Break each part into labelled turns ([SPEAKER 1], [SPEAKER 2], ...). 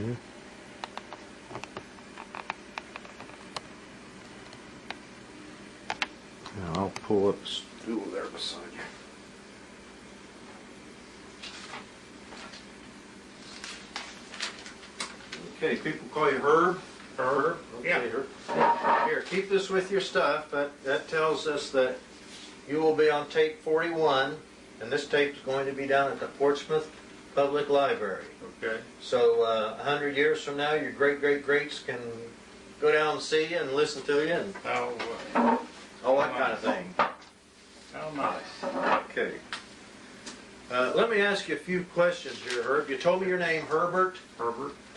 [SPEAKER 1] Mm-hmm. Now I'll pull up a stool there beside you. Okay, people call you Herb.
[SPEAKER 2] Herb?
[SPEAKER 1] Okay,
[SPEAKER 2] Yeah.
[SPEAKER 1] Herb. Here, keep this with your stuff. That tells us that you will be on tape 41, and this tape is going to be down at the Portsmouth Public Library.
[SPEAKER 2] Okay.
[SPEAKER 1] So 100 years from now, your great-great-greats can go down and see you and listen to you and all that kind of thing.
[SPEAKER 2] How nice.
[SPEAKER 1] Okay. Let me ask you a few questions here, Herb. You told me your name, Herbert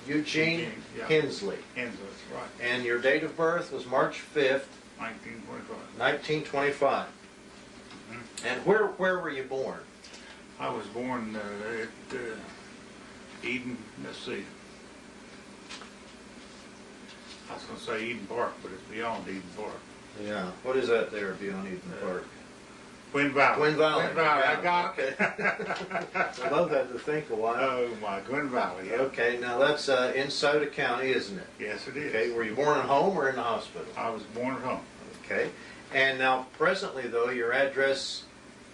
[SPEAKER 1] Eugene Hensley.
[SPEAKER 2] Hensley, right.
[SPEAKER 1] And your date of birth was March 5th, 1925.
[SPEAKER 2] Mm-hmm.
[SPEAKER 1] And where were you born?
[SPEAKER 2] I was born at Eden, let's see. I was going to say Eden Park, but it's beyond Eden Park.
[SPEAKER 1] Yeah. What is that there beyond Eden Park?
[SPEAKER 2] Twin Valley.
[SPEAKER 1] Twin Valley.
[SPEAKER 2] Twin Valley,
[SPEAKER 1] Yeah.
[SPEAKER 2] I got it.
[SPEAKER 1] I love that to think a while.
[SPEAKER 2] Oh my, Twin Valley, yeah.
[SPEAKER 1] Okay, now that's in Sauter County, isn't it?
[SPEAKER 2] Yes, it is.
[SPEAKER 1] Okay, were you born at home or in the hospital?
[SPEAKER 2] I was born at home.
[SPEAKER 1] Okay, and now presently though, your address,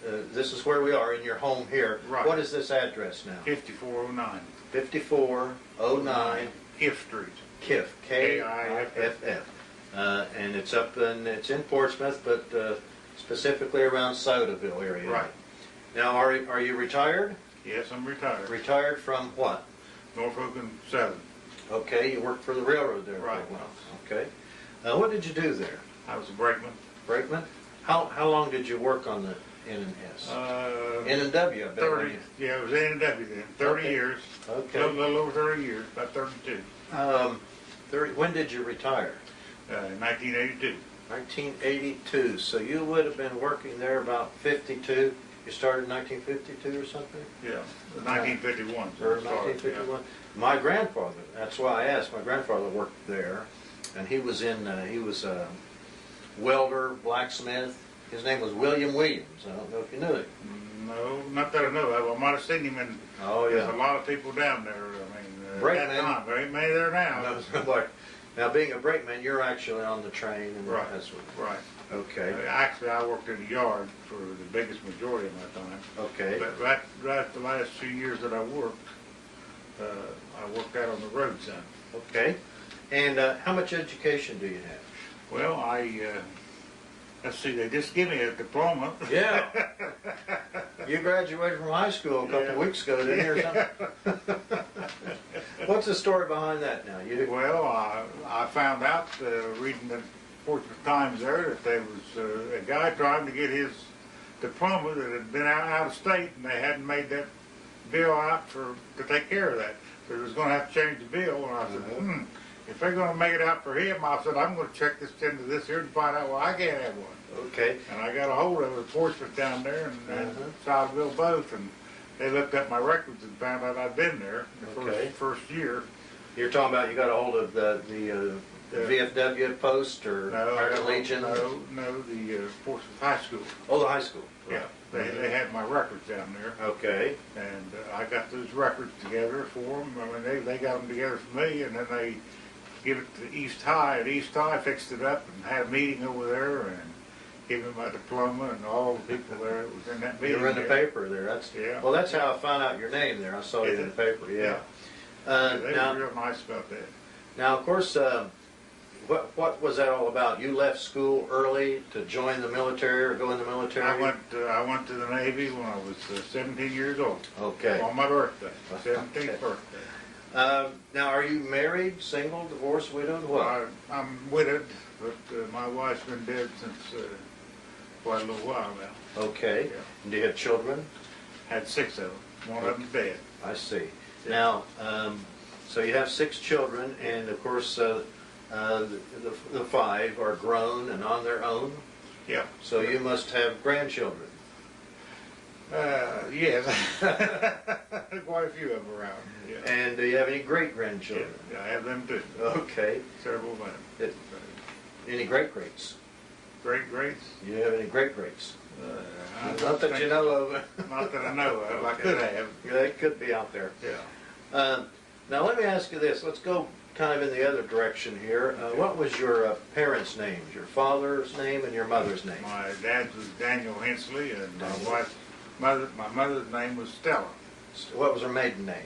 [SPEAKER 1] this is where we are in your home here.
[SPEAKER 2] Right.
[SPEAKER 1] What is this address now?
[SPEAKER 2] 5409.
[SPEAKER 1] 5409
[SPEAKER 2] Kiff Street.
[SPEAKER 1] Kiff, K-I-F-F. And it's in Portsmouth, but specifically around Sodaville area.
[SPEAKER 2] Right.
[SPEAKER 1] Now, are you retired?
[SPEAKER 2] Yes, I'm retired.
[SPEAKER 1] Retired from what?
[SPEAKER 2] Norfolk and Southern.
[SPEAKER 1] Okay, you worked for the railroad there
[SPEAKER 2] Right.
[SPEAKER 1] for a while. Okay. What did you do there?
[SPEAKER 2] I was a brakeman.
[SPEAKER 1] Brakeman? How long did you work on the N&S? N&W, I bet.
[SPEAKER 2] 30, yeah, it was N&W then. 30
[SPEAKER 1] Okay.
[SPEAKER 2] years.
[SPEAKER 1] Okay.
[SPEAKER 2] A little over 30 years, about 32.
[SPEAKER 1] 30. When did you retire?
[SPEAKER 2] 1982.
[SPEAKER 1] 1982. So you would have been working there about 52. You started in 1952 or something?
[SPEAKER 2] Yeah, 1951.
[SPEAKER 1] Or 1951. Yeah. My grandfather, that's why I asked, my grandfather worked there, and he was a welder, blacksmith. His name was William Williams. I don't know if you knew it.
[SPEAKER 2] No, not that I know of. I might have seen him in.
[SPEAKER 1] Oh, yeah.
[SPEAKER 2] There's a lot of people down there. I mean,
[SPEAKER 1] Brakeman.
[SPEAKER 2] at that time. There ain't many there now.
[SPEAKER 1] No, now, being a brakeman, you're actually on the train. And
[SPEAKER 2] Right.
[SPEAKER 1] That's what,
[SPEAKER 2] Right.
[SPEAKER 1] okay.
[SPEAKER 2] Actually, I worked in the yard for the biggest majority of my time.
[SPEAKER 1] Okay.
[SPEAKER 2] But right the last few years that I worked out on the road some.
[SPEAKER 1] Okay. And how much education do you have?
[SPEAKER 2] Well, let's see, they just gave me a diploma.
[SPEAKER 1] Yeah. You graduated from high school a couple weeks ago, didn't you, or something? What's the story behind that now?
[SPEAKER 2] Well, I found out reading the Portsmouth Times there that there was a guy trying to get his diploma that had been out of state, and they hadn't made that bill out to take care of that. So he was going to have to change the bill, and I said, if they're going to make it out for him, I said, I'm going to check this into this here and find out why I can't have one.
[SPEAKER 1] Okay.
[SPEAKER 2] And I got a hold of it, Portsmouth down there, and Sodaville both, and they looked up my records and found out I'd been there the first year.
[SPEAKER 1] You're talking about you got a hold of the VFW post or American Legion?
[SPEAKER 2] No, the Portsmouth High School.
[SPEAKER 1] Oh, the high school.
[SPEAKER 2] Yeah, they had my records down there.
[SPEAKER 1] Okay.
[SPEAKER 2] And I got those records together for them. I mean, they got them together for me, and then they give it to East High. At East High, fixed it up and had a meeting over there and gave me my diploma and all the people there that was in that meeting.
[SPEAKER 1] You were in the paper there. Well, that's how I found out your name there. I saw you in the paper. Yeah.
[SPEAKER 2] They were real nice about that.
[SPEAKER 1] Now, of course, what was that all about? You left school early to join the military or go in the military?
[SPEAKER 2] I went to the Navy when I was 17 years old.
[SPEAKER 1] Okay.
[SPEAKER 2] On my birthday, 17th birthday.
[SPEAKER 1] Now, are you married, single, divorced, widowed, what?
[SPEAKER 2] I'm widowed, but my wife's been dead since quite a little while now.
[SPEAKER 1] Okay.
[SPEAKER 2] Yeah.
[SPEAKER 1] And do you have children?
[SPEAKER 2] Had 6 of them. One of them dead.
[SPEAKER 1] I see. Now, so you have 6 children, and of course, the 5 are grown and on their own.
[SPEAKER 2] Yeah.
[SPEAKER 1] So you must have grandchildren.
[SPEAKER 2] Yes. Quite a few of them around. Yeah.
[SPEAKER 1] And do you have any great-grandchildren?
[SPEAKER 2] Yeah, I have them too.
[SPEAKER 1] Okay.
[SPEAKER 2] Several of them.
[SPEAKER 1] Any great-greats?
[SPEAKER 2] Great-greats?
[SPEAKER 1] Do you have any great-greats? Not that you know of.
[SPEAKER 2] Not that I know of. I could have.
[SPEAKER 1] They could be out there.
[SPEAKER 2] Yeah.
[SPEAKER 1] Now let me ask you this. Let's go kind of in the other direction here. What was your parents' names? Your father's name and your mother's name?
[SPEAKER 2] My dad's was Daniel Hensley, and my mother's name was Stella.
[SPEAKER 1] What was her maiden name?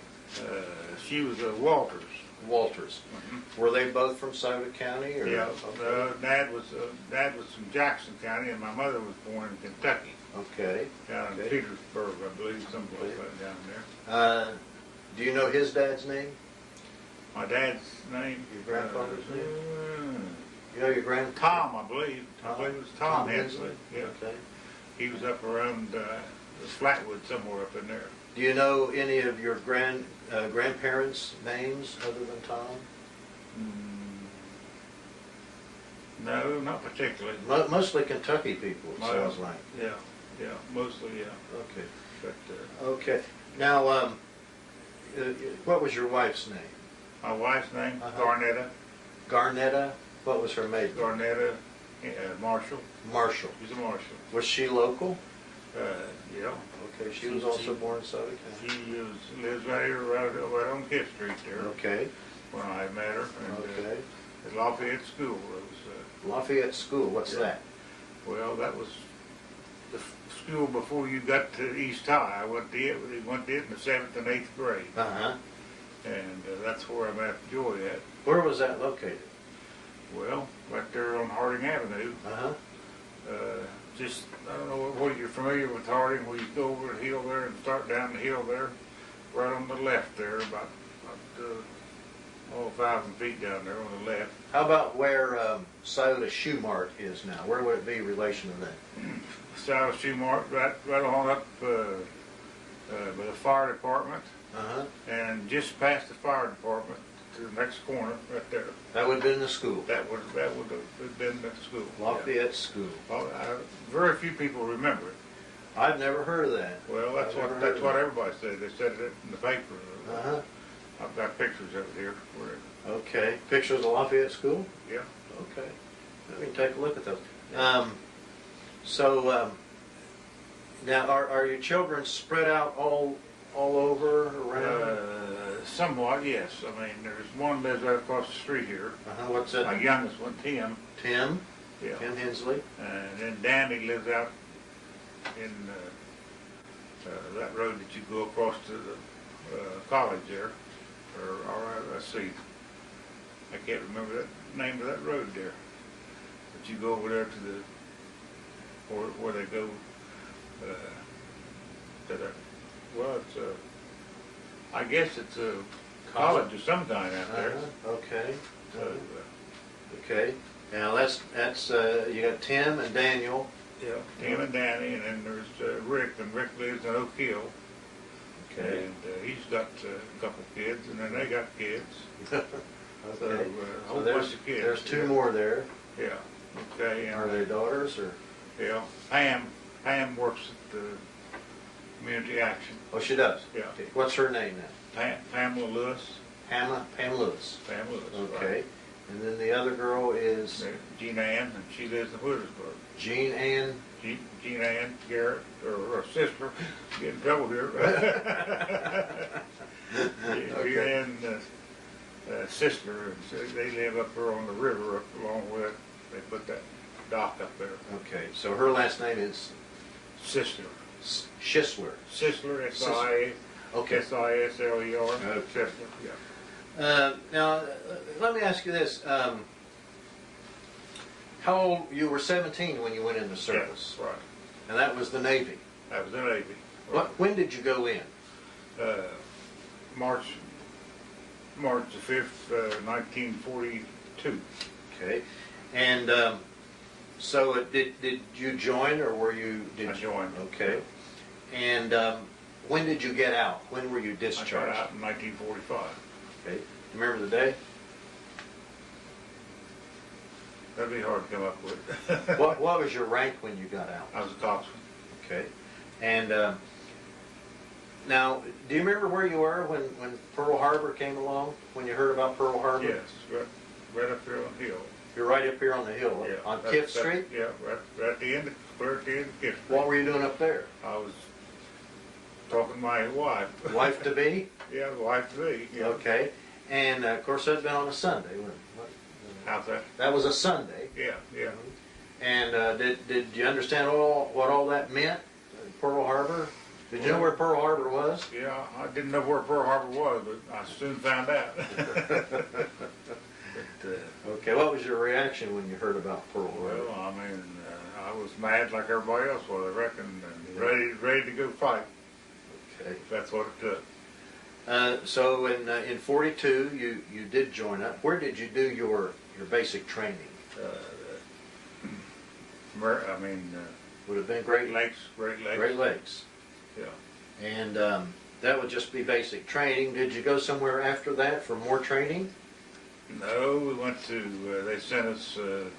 [SPEAKER 2] She was Walters.
[SPEAKER 1] Walters.
[SPEAKER 2] Mm-hmm.
[SPEAKER 1] Were they both from Sauter County? Or?
[SPEAKER 2] Yeah.
[SPEAKER 1] Okay.
[SPEAKER 2] Dad was from Jackson County, and my mother was born in Kentucky.
[SPEAKER 1] Okay.
[SPEAKER 2] Down in Petersburg, I believe, someplace like down there.
[SPEAKER 1] Do you know his dad's name?
[SPEAKER 2] My dad's name?
[SPEAKER 1] Your grandfather's name? You know your grandfather?
[SPEAKER 2] Tom, I believe. I believe it was Tom Hensley. Yeah.
[SPEAKER 1] Okay.
[SPEAKER 2] He was up around Flatwood, somewhere up in there.
[SPEAKER 1] Do you know any of your grandparents' names other than Tom?
[SPEAKER 2] No, not particularly.
[SPEAKER 1] Mostly Kentucky people, it sounds like.
[SPEAKER 2] Yeah, mostly, yeah.
[SPEAKER 1] Okay.
[SPEAKER 2] But,
[SPEAKER 1] okay. Now, what was your wife's name?
[SPEAKER 2] my wife's name, Garnetta.
[SPEAKER 1] Garnetta? What was her maiden?
[SPEAKER 2] Garnetta Marshall.
[SPEAKER 1] Marshall.
[SPEAKER 2] She's a Marshall.
[SPEAKER 1] Was she local?
[SPEAKER 2] Yeah.
[SPEAKER 1] Okay, she was also born in Sauter County.
[SPEAKER 2] She lives right here, right on Fifth Street there.
[SPEAKER 1] Okay.
[SPEAKER 2] When I met her. And,
[SPEAKER 1] Okay.
[SPEAKER 2] at Lafayette School. It was,
[SPEAKER 1] Lafayette School, what's that?
[SPEAKER 2] well, that was the school before you got to East High. I went to it in the 7th and 8th grade.
[SPEAKER 1] Uh-huh.
[SPEAKER 2] And that's where I met Joy at.
[SPEAKER 1] Where was that located?
[SPEAKER 2] Well, right there on Harding Avenue.
[SPEAKER 1] Uh-huh.
[SPEAKER 2] Just, I don't know whether you're familiar with Harding, where you go over the hill there and start down the hill there, right on the left there, about 1,000 feet down there on the left.
[SPEAKER 1] How about where Sauter Shoe Mart is now? Where would it be in relation to that?
[SPEAKER 2] South Shoe Mart, right on up by the fire department,
[SPEAKER 1] Uh-huh.
[SPEAKER 2] and just past the fire department to the next corner, right there.
[SPEAKER 1] That would have been the school.
[SPEAKER 2] That would have been the school.
[SPEAKER 1] Lafayette School.
[SPEAKER 2] Well, very few people remember it.
[SPEAKER 1] I've never heard of that.
[SPEAKER 2] Well, that's what everybody said. They said it in the paper.
[SPEAKER 1] Uh-huh.
[SPEAKER 2] I've got pictures of it here.
[SPEAKER 1] Okay. Pictures of Lafayette School?
[SPEAKER 2] Yeah.
[SPEAKER 1] Okay. Let me take a look at those. Now, are your children spread out all over around?
[SPEAKER 2] Somewhat, yes. I mean, there's one lives right across the street here.
[SPEAKER 1] What's that?
[SPEAKER 2] My youngest one, Tim.
[SPEAKER 1] Tim?
[SPEAKER 2] Yeah.
[SPEAKER 1] Tim Hensley?
[SPEAKER 2] And then Danny lives out in that road that you go across to the college there. Or let's see. I can't remember the name of that road there. But you go over there to the where they go to the, well, it's I guess it's a college of some kind out there.
[SPEAKER 1] Okay.
[SPEAKER 2] So,
[SPEAKER 1] okay. Now that's you got Tim and Daniel.
[SPEAKER 2] yeah, Tim and Danny, and then there's Rick, and Rick lives in Oak Hill.
[SPEAKER 1] Okay.
[SPEAKER 2] And he's got a couple kids, and then they got kids.
[SPEAKER 1] Okay.
[SPEAKER 2] So, a whole bunch of kids.
[SPEAKER 1] There's two more there.
[SPEAKER 2] Yeah. Okay. And,
[SPEAKER 1] Are they daughters or?
[SPEAKER 2] yeah. Pam works at the Community Action.
[SPEAKER 1] Oh, she does.
[SPEAKER 2] Yeah.
[SPEAKER 1] Okay. What's her name now?
[SPEAKER 2] Pamela Lewis.
[SPEAKER 1] Pam Lewis.
[SPEAKER 2] Pam Lewis.
[SPEAKER 1] Okay.
[SPEAKER 2] Right.
[SPEAKER 1] And then the other girl is
[SPEAKER 2] Jean Ann, and she lives in Woodersburg.
[SPEAKER 1] Jean Ann.
[SPEAKER 2] Jean Ann Garrett, or sister. Get in trouble here. Jean Ann, sister, and so they live up there on the river, up along with. They put that dock up there.
[SPEAKER 1] Okay. So her last name is
[SPEAKER 2] Sister.
[SPEAKER 1] Schisler.
[SPEAKER 2] Sisler, S-I-A.
[SPEAKER 1] Okay.
[SPEAKER 2] S-I-S-L-E-R.
[SPEAKER 1] Okay.
[SPEAKER 2] Sisler, yeah.
[SPEAKER 1] Now, let me ask you this. How old, you were 17 when you went into service.
[SPEAKER 2] Yes, right.
[SPEAKER 1] And that was the Navy.
[SPEAKER 2] That was the Navy.
[SPEAKER 1] Right. When did you go in?
[SPEAKER 2] March the 5th, 1942.
[SPEAKER 1] Okay. And so did you join or were you?
[SPEAKER 2] I joined.
[SPEAKER 1] Okay. And when did you get out? When were you discharged?
[SPEAKER 2] I got out in 1945.
[SPEAKER 1] Okay. Remember the day?
[SPEAKER 2] That'd be hard to come up with.
[SPEAKER 1] What was your rank when you got out?
[SPEAKER 2] I was a coxswain.
[SPEAKER 1] Okay. And now, do you remember where you were when Pearl Harbor came along? When you heard about Pearl Harbor?
[SPEAKER 2] Yes, right up there on the hill.
[SPEAKER 1] You're right up here on the hill,
[SPEAKER 2] Yeah,
[SPEAKER 1] on Fifth Street?
[SPEAKER 2] Yeah, right at the end, clear at the end of Fifth Street.
[SPEAKER 1] What were you doing up there?
[SPEAKER 2] I was talking to my wife.
[SPEAKER 1] Wife to be?
[SPEAKER 2] Yeah, the wife to be. Yeah.
[SPEAKER 1] Okay. And of course, that'd been on a Sunday.
[SPEAKER 2] How's that?
[SPEAKER 1] That was a Sunday.
[SPEAKER 2] Yeah, yeah.
[SPEAKER 1] And did you understand what all that meant? Pearl Harbor? Did you know where Pearl Harbor was?
[SPEAKER 2] Yeah, I didn't know where Pearl Harbor was, but I soon found out.
[SPEAKER 1] Okay, what was your reaction when you heard about Pearl Harbor?
[SPEAKER 2] Well, I mean, I was mad like everybody else was, I reckon, and ready to go fight.
[SPEAKER 1] Okay.
[SPEAKER 2] If that's what it took.
[SPEAKER 1] So in 42, you did join up. Where did you do your basic training? Would have been
[SPEAKER 2] Great Lakes.
[SPEAKER 1] Great Lakes.
[SPEAKER 2] Yeah.
[SPEAKER 1] And that would just be basic training. Did you go somewhere after that for more training?
[SPEAKER 2] No, we went to. They sent us to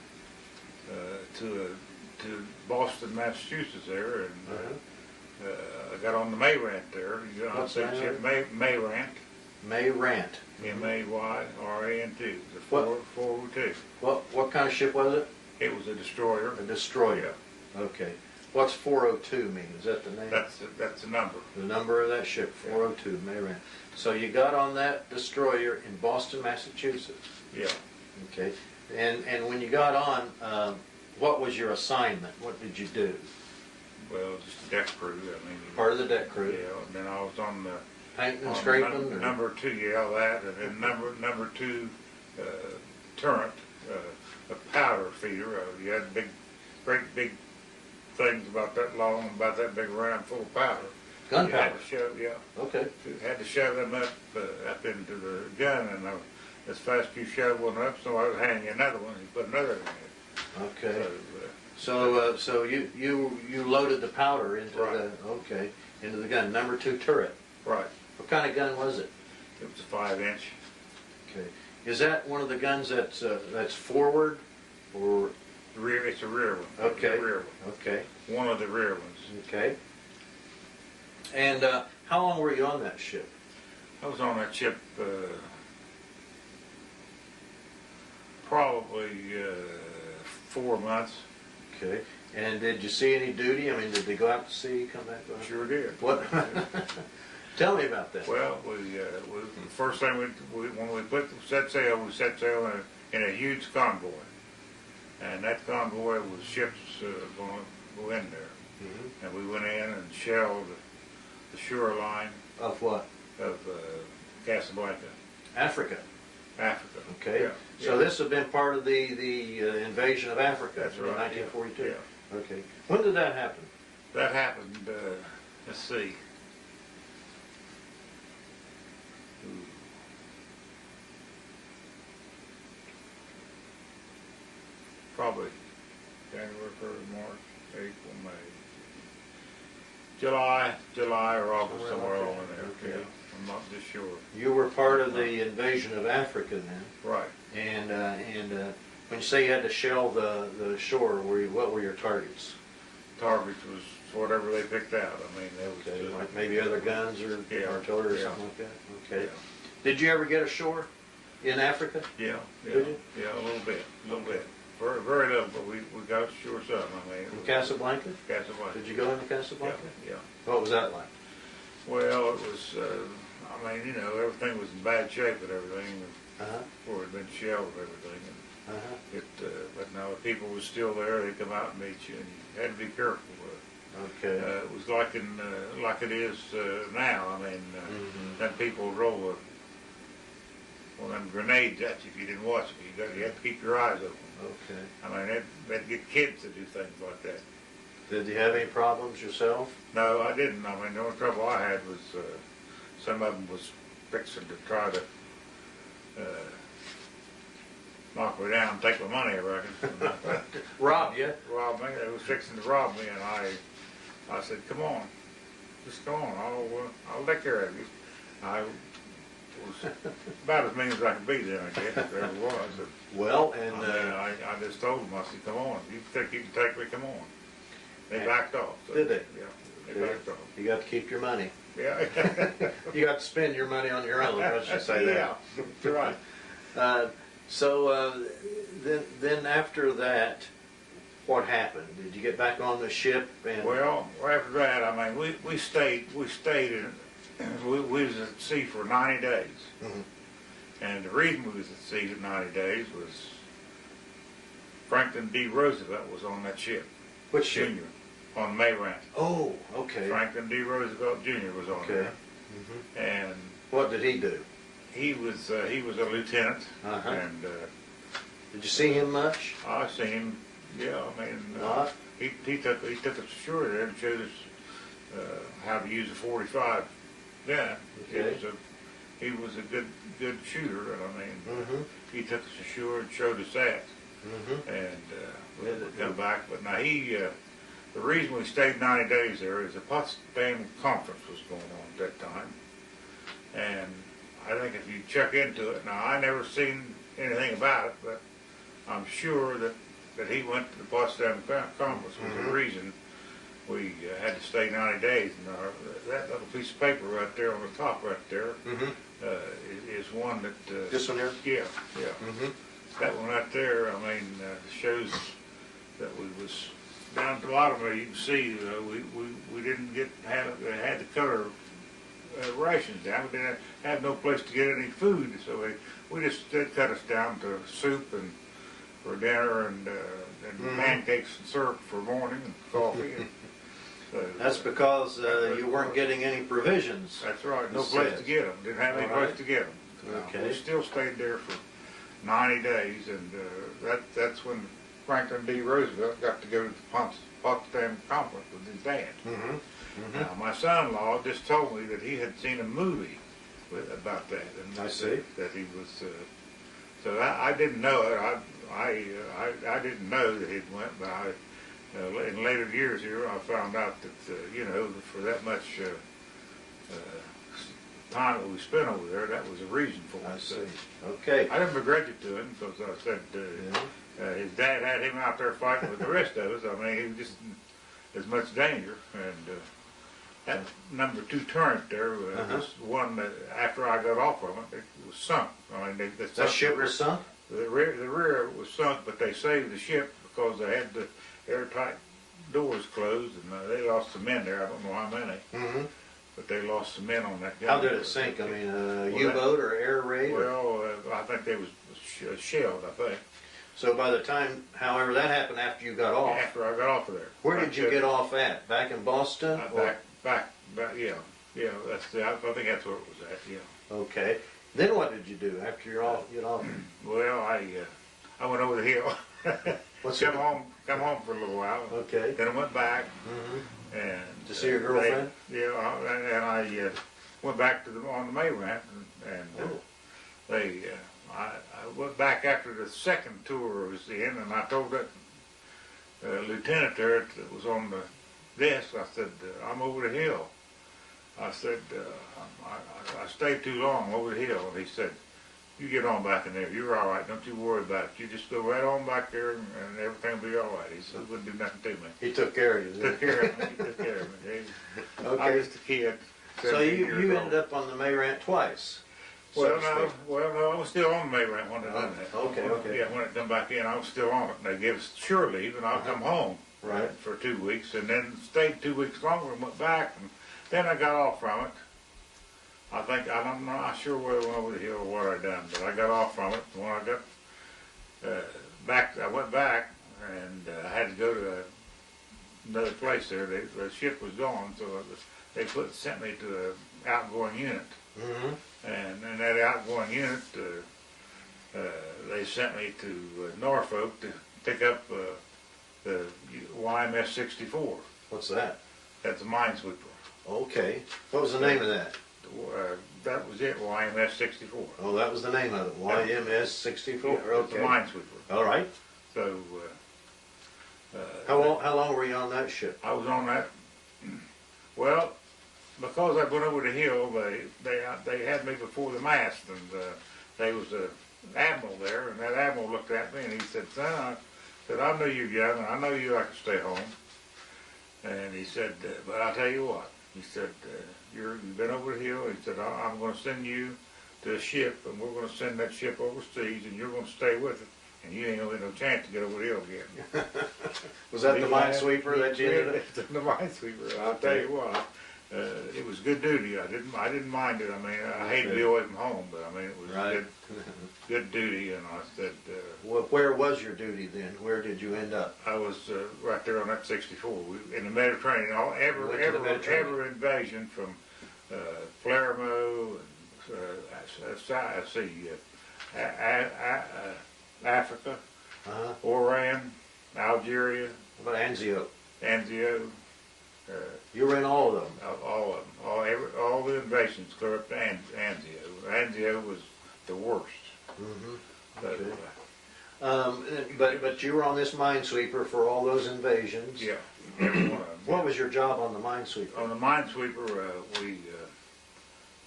[SPEAKER 2] Boston, Massachusetts there, and I got on the Mayrant there.
[SPEAKER 1] What's that?
[SPEAKER 2] Mayrant.
[SPEAKER 1] Mayrant.
[SPEAKER 2] Mayrant. The
[SPEAKER 1] What?
[SPEAKER 2] 402.
[SPEAKER 1] What kind of ship was it?
[SPEAKER 2] It was a destroyer.
[SPEAKER 1] A destroyer.
[SPEAKER 2] Yeah.
[SPEAKER 1] Okay. What's 402 mean? Is that the name?
[SPEAKER 2] That's the number.
[SPEAKER 1] The number of that ship, 402, Mayrant. So you got on that destroyer in Boston, Massachusetts.
[SPEAKER 2] Yeah.
[SPEAKER 1] Okay. And when you got on, what was your assignment? What did you do?
[SPEAKER 2] Well, just a deck crew. I mean.
[SPEAKER 1] Part of the deck crew.
[SPEAKER 2] Yeah. And then I was on the.
[SPEAKER 1] Painting and
[SPEAKER 2] on
[SPEAKER 1] scraping?
[SPEAKER 2] Number 2, yeah, that, and then number 2 turret, a powder feeder. You had great big things about that long, about that big round full of powder.
[SPEAKER 1] Gunpowder?
[SPEAKER 2] Had to shove, yeah.
[SPEAKER 1] Okay.
[SPEAKER 2] Had to shove them up into the gun, and as fast as you shove one up, somebody would hand you another one, and you put another in it.
[SPEAKER 1] Okay. So you loaded the powder into into the gun. Number 2 turret.
[SPEAKER 2] Right.
[SPEAKER 1] What kind of gun was it?
[SPEAKER 2] It was a 5-inch.
[SPEAKER 1] Okay. Is that one of the guns that's forward or?
[SPEAKER 2] Rear. It's a rear one.
[SPEAKER 1] Okay.
[SPEAKER 2] It's a rear one.
[SPEAKER 1] Okay.
[SPEAKER 2] One of the rear ones.
[SPEAKER 1] Okay. And how long were you on that ship?
[SPEAKER 2] I was on that ship probably 4 months.
[SPEAKER 1] Okay. And did you see any duty? I mean, did they go out to sea, come back?
[SPEAKER 2] Sure did.
[SPEAKER 1] What? Tell me about that.
[SPEAKER 2] Well, the first thing when we set sail in a huge convoy, and that convoy was ships going to go in there, and we went in and shelled the shoreline
[SPEAKER 1] Of what?
[SPEAKER 2] of Casablanca,
[SPEAKER 1] Africa.
[SPEAKER 2] Africa.
[SPEAKER 1] Okay.
[SPEAKER 2] Yeah.
[SPEAKER 1] So this had been part of the invasion of Africa
[SPEAKER 2] That's
[SPEAKER 1] in
[SPEAKER 2] right,
[SPEAKER 1] 1942.
[SPEAKER 2] yeah.
[SPEAKER 1] Okay. When did that happen?
[SPEAKER 2] That happened. Let's see. Probably January, February, March, April, May, July or August, somewhere along in there.
[SPEAKER 1] Okay.
[SPEAKER 2] Yeah, I'm not just sure.
[SPEAKER 1] You were part of the invasion of Africa then,
[SPEAKER 2] Right.
[SPEAKER 1] and when you say you had to shell the shore, what were your targets?
[SPEAKER 2] Targets was whatever they picked out. I mean, there was
[SPEAKER 1] Okay, like maybe other guns or artillery or
[SPEAKER 2] yeah.
[SPEAKER 1] something like that. Okay.
[SPEAKER 2] Yeah.
[SPEAKER 1] Did you ever get ashore in Africa?
[SPEAKER 2] Yeah, yeah,
[SPEAKER 1] Did you?
[SPEAKER 2] yeah, a little bit. Very, very little, but we got sure some. I mean,
[SPEAKER 1] In Casablanca?
[SPEAKER 2] Casablanca.
[SPEAKER 1] Did you go into Casablanca?
[SPEAKER 2] Yeah.
[SPEAKER 1] What was that like?
[SPEAKER 2] Well, it was. I mean, everything was in bad shape and everything
[SPEAKER 1] Uh-huh.
[SPEAKER 2] before it had been shelled and everything. And
[SPEAKER 1] Uh-huh.
[SPEAKER 2] but now the people were still there. They come out and meet you, and you had to be careful.
[SPEAKER 1] Okay.
[SPEAKER 2] It was like like it is now. I mean, then people roll them grenades at you if you didn't watch it. You have to keep your eyes open.
[SPEAKER 1] Okay.
[SPEAKER 2] I mean, they'd get kids to do things like that.
[SPEAKER 1] Did you have any problems yourself?
[SPEAKER 2] No, I didn't. I mean, the only trouble I had was some of them was fixing to try to knock me down and take my money, I reckon.
[SPEAKER 1] Rob you?
[SPEAKER 2] Rob me. They was fixing to rob me, and I said, "Come on, just come on. I'll take care of you." I was about as mean as I could be then, I guess, if there ever was. But,
[SPEAKER 1] Well, and
[SPEAKER 2] I just told them, I said, "Come on, you think you can take me? Come on." They backed off. So,
[SPEAKER 1] Did they?
[SPEAKER 2] Yeah, they backed off.
[SPEAKER 1] you got to keep your money.
[SPEAKER 2] Yeah.
[SPEAKER 1] You got to spend your money on your own. Let's just say that.
[SPEAKER 2] Yeah, that's right.
[SPEAKER 1] So then after that, what happened? Did you get back on the ship? And
[SPEAKER 2] Well, after that, I mean, we stayed we was at sea for 90 days.
[SPEAKER 1] Mhm.
[SPEAKER 2] And the reason we was at sea for 90 days was Franklin D. Roosevelt was on that ship.
[SPEAKER 1] Which ship?
[SPEAKER 2] Junior, on Mayrant.
[SPEAKER 1] Oh, okay.
[SPEAKER 2] Franklin D. Roosevelt Jr. was on
[SPEAKER 1] Okay.
[SPEAKER 2] there.
[SPEAKER 1] Mhm.
[SPEAKER 2] And
[SPEAKER 1] What did he do?
[SPEAKER 2] he was a lieutenant.
[SPEAKER 1] Uh-huh.
[SPEAKER 2] And
[SPEAKER 1] Did you see him much?
[SPEAKER 2] I seen him. Yeah, I mean,
[SPEAKER 1] Lot?
[SPEAKER 2] he took us ashore there and showed us how to use a 45 gun.
[SPEAKER 1] Okay.
[SPEAKER 2] He was a good shooter. I mean,
[SPEAKER 1] Mm-hmm.
[SPEAKER 2] he took us ashore and showed us that.
[SPEAKER 1] Mm-hmm.
[SPEAKER 2] And we had to come back. But now the reason we stayed 90 days there is the Potsdam Conference was going on at that time. And I think if you check into it, now I never seen anything about it, but I'm sure that he went to the Potsdam Conference was the reason we had to stay 90 days. And that little piece of paper right there on the top right there
[SPEAKER 1] Mm-hmm.
[SPEAKER 2] is one that...
[SPEAKER 1] This one here?
[SPEAKER 2] Yeah, yeah.
[SPEAKER 1] Mm-hmm.
[SPEAKER 2] That one right there, I mean, shows that we was down at the bottom there. You can see we didn't had to cut our rations down. We didn't have no place to get any food, so we just did cut us down to soup and for dinner and pancakes and syrup for morning and coffee. And so,
[SPEAKER 1] That's because you weren't getting any provisions.
[SPEAKER 2] that's right. No
[SPEAKER 1] It
[SPEAKER 2] place
[SPEAKER 1] says.
[SPEAKER 2] to get them. Didn't have any
[SPEAKER 1] All right.
[SPEAKER 2] place to get them.
[SPEAKER 1] Okay.
[SPEAKER 2] We still stayed there for 90 days, and that's when Franklin D. Roosevelt got to go to the Potsdam Conference with his dad.
[SPEAKER 1] Mm-hmm. Mm-hmm.
[SPEAKER 2] Now, my son-in-law just told me that he had seen a movie about that, and
[SPEAKER 1] I see.
[SPEAKER 2] that he was. So I didn't know it. I didn't know that he'd went, but in later years here, I found out that for that much time that we spent over there, that was a reason for it.
[SPEAKER 1] I
[SPEAKER 2] So
[SPEAKER 1] see. Okay.
[SPEAKER 2] I didn't begrudge it to him because I said his dad had him out there fighting with the rest of us. I mean, he was just as much danger. And that number 2 turret there was one that after I got off of it was sunk. I mean,
[SPEAKER 1] That ship was sunk?
[SPEAKER 2] The rear was sunk, but they saved the ship because they had the airtight doors closed, and they lost some men there. I don't know how many,
[SPEAKER 1] Mm-hmm.
[SPEAKER 2] but they lost some men on that.
[SPEAKER 1] How did it sink? I mean, U-boat or air raid?
[SPEAKER 2] Well, I think they was shelled, I think.
[SPEAKER 1] So by the time, however, that happened after you got off,
[SPEAKER 2] After I got off of there.
[SPEAKER 1] where did you get off at? Back in Boston? or-
[SPEAKER 2] Back, yeah. I think that's where it was at, yeah.
[SPEAKER 1] Okay. Then what did you do after you're off? Get off?
[SPEAKER 2] Well, I went over the hill.
[SPEAKER 1] What's
[SPEAKER 2] come
[SPEAKER 1] your-
[SPEAKER 2] home for a little while.
[SPEAKER 1] Okay.
[SPEAKER 2] Then I went back
[SPEAKER 1] Mm-hmm.
[SPEAKER 2] and
[SPEAKER 1] To see your girlfriend?
[SPEAKER 2] and I went back on the Mayrant and I went back after the second tour was in, and I told that lieutenant there that was on the desk, I said, I'm over the hill. I said, I stayed too long over the hill. And he said, you get on back in there. You're all right. Don't you worry about it. You just go right on back there and everything will be all right. He said, it wouldn't do nothing to me.
[SPEAKER 1] He took care of you.
[SPEAKER 2] Took care of me. He took care of me. I
[SPEAKER 1] Okay.
[SPEAKER 2] was just a kid.
[SPEAKER 1] So
[SPEAKER 2] 17
[SPEAKER 1] you
[SPEAKER 2] years old.
[SPEAKER 1] ended up on the Mayrant twice. so
[SPEAKER 2] Well,
[SPEAKER 1] to
[SPEAKER 2] no,
[SPEAKER 1] speak.
[SPEAKER 2] I was still on the Mayrant when I done that.
[SPEAKER 1] Okay.
[SPEAKER 2] Yeah, when it come back in, I was still on it. And they gave us shore leave, and I'll come home
[SPEAKER 1] Right.
[SPEAKER 2] for 2 weeks, and then stayed 2 weeks longer and went back, and then I got off from it. I'm not sure whether I went over the hill or what I done, but I got off from it. When I got back, I went back, and I had to go to another place there. The ship was gone, so they sent me to an outgoing unit.
[SPEAKER 1] Mm-hmm.
[SPEAKER 2] And in that outgoing unit, they sent me to Norfolk to pick up the YMS 64.
[SPEAKER 1] What's that?
[SPEAKER 2] That's a minesweeper.
[SPEAKER 1] Okay. What was the name of that?
[SPEAKER 2] That was it, YMS 64.
[SPEAKER 1] Oh, that was the name of it. YMS 64.
[SPEAKER 2] It's a
[SPEAKER 1] Okay.
[SPEAKER 2] minesweeper.
[SPEAKER 1] All right.
[SPEAKER 2] So
[SPEAKER 1] How long were you on that ship?
[SPEAKER 2] I was on that. Well, because I went over the hill, they had me before the mast, and there was an admiral there, and that admiral looked at me and he said, "Son," I know you're young, and I know you like to stay home. And he said, "But I'll tell you what." He said, "You've been over the hill." He said, "I'm going to send you to a ship, and we're going to send that ship overseas, and you're going to stay with it, and you ain't going to get no chance to get over the hill again."
[SPEAKER 1] Was that the minesweeper that you ended up?
[SPEAKER 2] The minesweeper. I'll tell you what. it was good duty. I didn't mind it. I mean, I hated to be away from home, but I mean, it was
[SPEAKER 1] Right.
[SPEAKER 2] good duty. And I said,
[SPEAKER 1] Well, where was your duty then? Where did you end up?
[SPEAKER 2] I was right there on that 64 in the Mediterranean. Every invasion from Palermo and Africa, Oran, Algeria,
[SPEAKER 1] What about Anzio?
[SPEAKER 2] Anzio.
[SPEAKER 1] You were in all of them.
[SPEAKER 2] All of them, all the invasions clear up to Anzio. Anzio was the worst. But,
[SPEAKER 1] But you were on this minesweeper for all those invasions.
[SPEAKER 2] yeah, every one of them.
[SPEAKER 1] What was your job on the minesweeper?
[SPEAKER 2] On the minesweeper,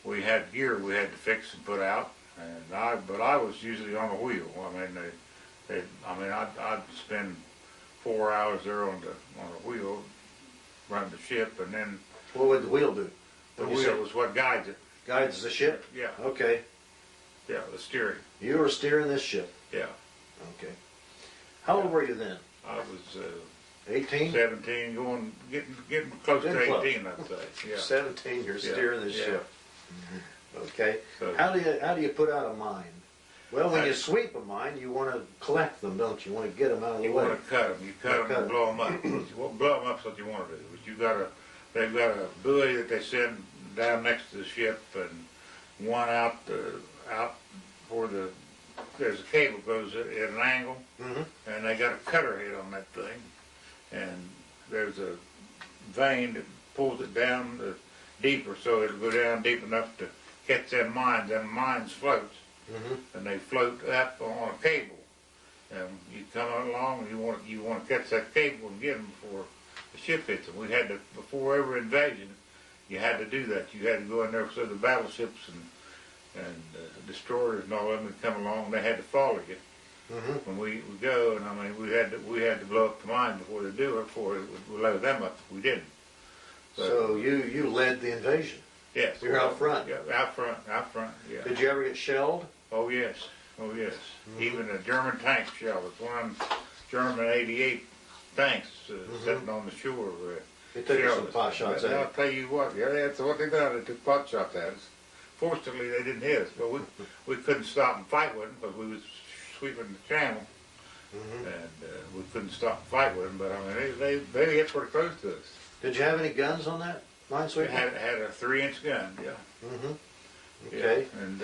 [SPEAKER 2] we had gear we had to fix and put out, but I was usually on the wheel. I mean, I'd spend 4 hours there on the wheel, run the ship, and then
[SPEAKER 1] What would the wheel do?
[SPEAKER 2] the
[SPEAKER 1] When you
[SPEAKER 2] wheel
[SPEAKER 1] say
[SPEAKER 2] was what guides it.
[SPEAKER 1] guides the ship?
[SPEAKER 2] Yeah,
[SPEAKER 1] Okay.
[SPEAKER 2] yeah, the steering.
[SPEAKER 1] You were steering this ship.
[SPEAKER 2] Yeah,
[SPEAKER 1] Okay. How old were you then?
[SPEAKER 2] I was
[SPEAKER 1] 18?
[SPEAKER 2] 17, getting close
[SPEAKER 1] Getting
[SPEAKER 2] to
[SPEAKER 1] close.
[SPEAKER 2] 18, I'd say. Yeah.
[SPEAKER 1] 17, you're
[SPEAKER 2] Yeah,
[SPEAKER 1] steering this
[SPEAKER 2] yeah.
[SPEAKER 1] ship. Okay.
[SPEAKER 2] So-
[SPEAKER 1] How do you put out a mine? Well, when you sweep a mine, you want to collect them, don't you? You want to get them out of the
[SPEAKER 2] You
[SPEAKER 1] way.
[SPEAKER 2] want to cut them. You cut them and blow them up. You won't blow them up's what you want to do. But they've got a buoy that they send down next to the ship, and one out for there's a cable goes at an angle, and they got a cutter head on that thing, and there's a vein that pulls it down deeper, so it'll go down deep enough to catch them mines. Them mines floats. And they float up on a cable. And you come along and you want to catch that cable and get them before the ship hits them. We had to, before every invasion, you had to do that. You had to go in there so the battleships and destroyers and all of them would come along. They had to follow you when we go. And I mean, we had to blow up the mine before they do it. Before it would load them up if we didn't.
[SPEAKER 1] So you led the invasion.
[SPEAKER 2] Yes.
[SPEAKER 1] You're out front.
[SPEAKER 2] Yeah, out front. Yeah.
[SPEAKER 1] Did you ever get shelled?
[SPEAKER 2] Oh yes. Even a German tank shell. It's one German 88 tanks sitting on the shore.
[SPEAKER 1] They took some pot shots at
[SPEAKER 2] I'll
[SPEAKER 1] it.
[SPEAKER 2] tell you what, yeah, that's what they done. They took pot shots at us. Fortunately, they didn't hit us, but we couldn't stop and fight with them because we was sweeping the channel, and we couldn't stop and fight with them. But I mean, they hit pretty close to us.
[SPEAKER 1] Did you have any guns on that
[SPEAKER 2] We
[SPEAKER 1] minesweeper?
[SPEAKER 2] had a 3-inch gun, yeah.
[SPEAKER 1] Okay.
[SPEAKER 2] Yeah, and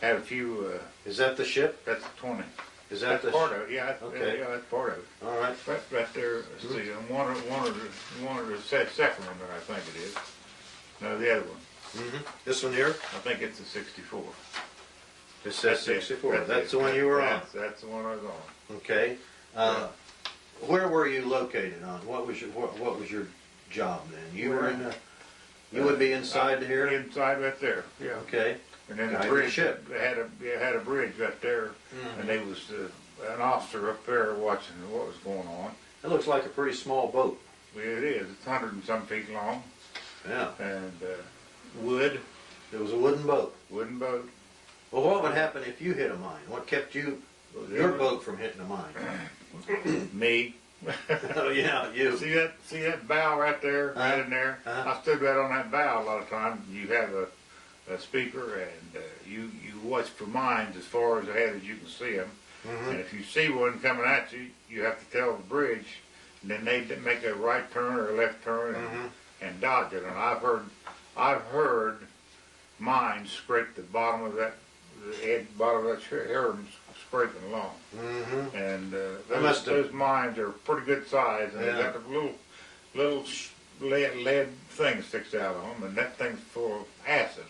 [SPEAKER 2] had a few.
[SPEAKER 1] Is that the ship?
[SPEAKER 2] That's 20.
[SPEAKER 1] Is that
[SPEAKER 2] That's part of it. Yeah,
[SPEAKER 1] Okay.
[SPEAKER 2] yeah, that's part of it.
[SPEAKER 1] All right.
[SPEAKER 2] Right there. Let's see, one of the second one that I think it is. No, the other one.
[SPEAKER 1] This one here?
[SPEAKER 2] I think it's the 64.
[SPEAKER 1] It says
[SPEAKER 2] That's it.
[SPEAKER 1] 64.
[SPEAKER 2] That's
[SPEAKER 1] That's
[SPEAKER 2] it.
[SPEAKER 1] the one you were on.
[SPEAKER 2] That's the one I was on.
[SPEAKER 1] Okay. Where were you located on? What was your job then? You were in the. You would be inside here.
[SPEAKER 2] Inside right there. Yeah.
[SPEAKER 1] Okay.
[SPEAKER 2] And then the
[SPEAKER 1] Guiding the
[SPEAKER 2] bridge.
[SPEAKER 1] ship.
[SPEAKER 2] They had a bridge right there, and there was an officer up there watching what was going on.
[SPEAKER 1] It looks like a pretty small boat.
[SPEAKER 2] Well, it is. It's 100 and some feet long,
[SPEAKER 1] Yeah.
[SPEAKER 2] and wood,
[SPEAKER 1] It was a wooden boat.
[SPEAKER 2] wooden boat.
[SPEAKER 1] Well, what would happen if you hit a mine? What kept your boat from hitting a mine?
[SPEAKER 2] Me.
[SPEAKER 1] Oh yeah, you.
[SPEAKER 2] See that bow right there, right in there? I stood right on that bow a lot of times. You have a speaker, and you watch for mines as far as ahead as you can see them. And if you see one coming at you, you have to tell the bridge, and then they make a right turn or a left turn and dodge it. And I've heard mines scrape the bottom of that herb scraping along. And those mines are pretty good size, and they got a little lead thing sticks out on them, and that thing's full of acid.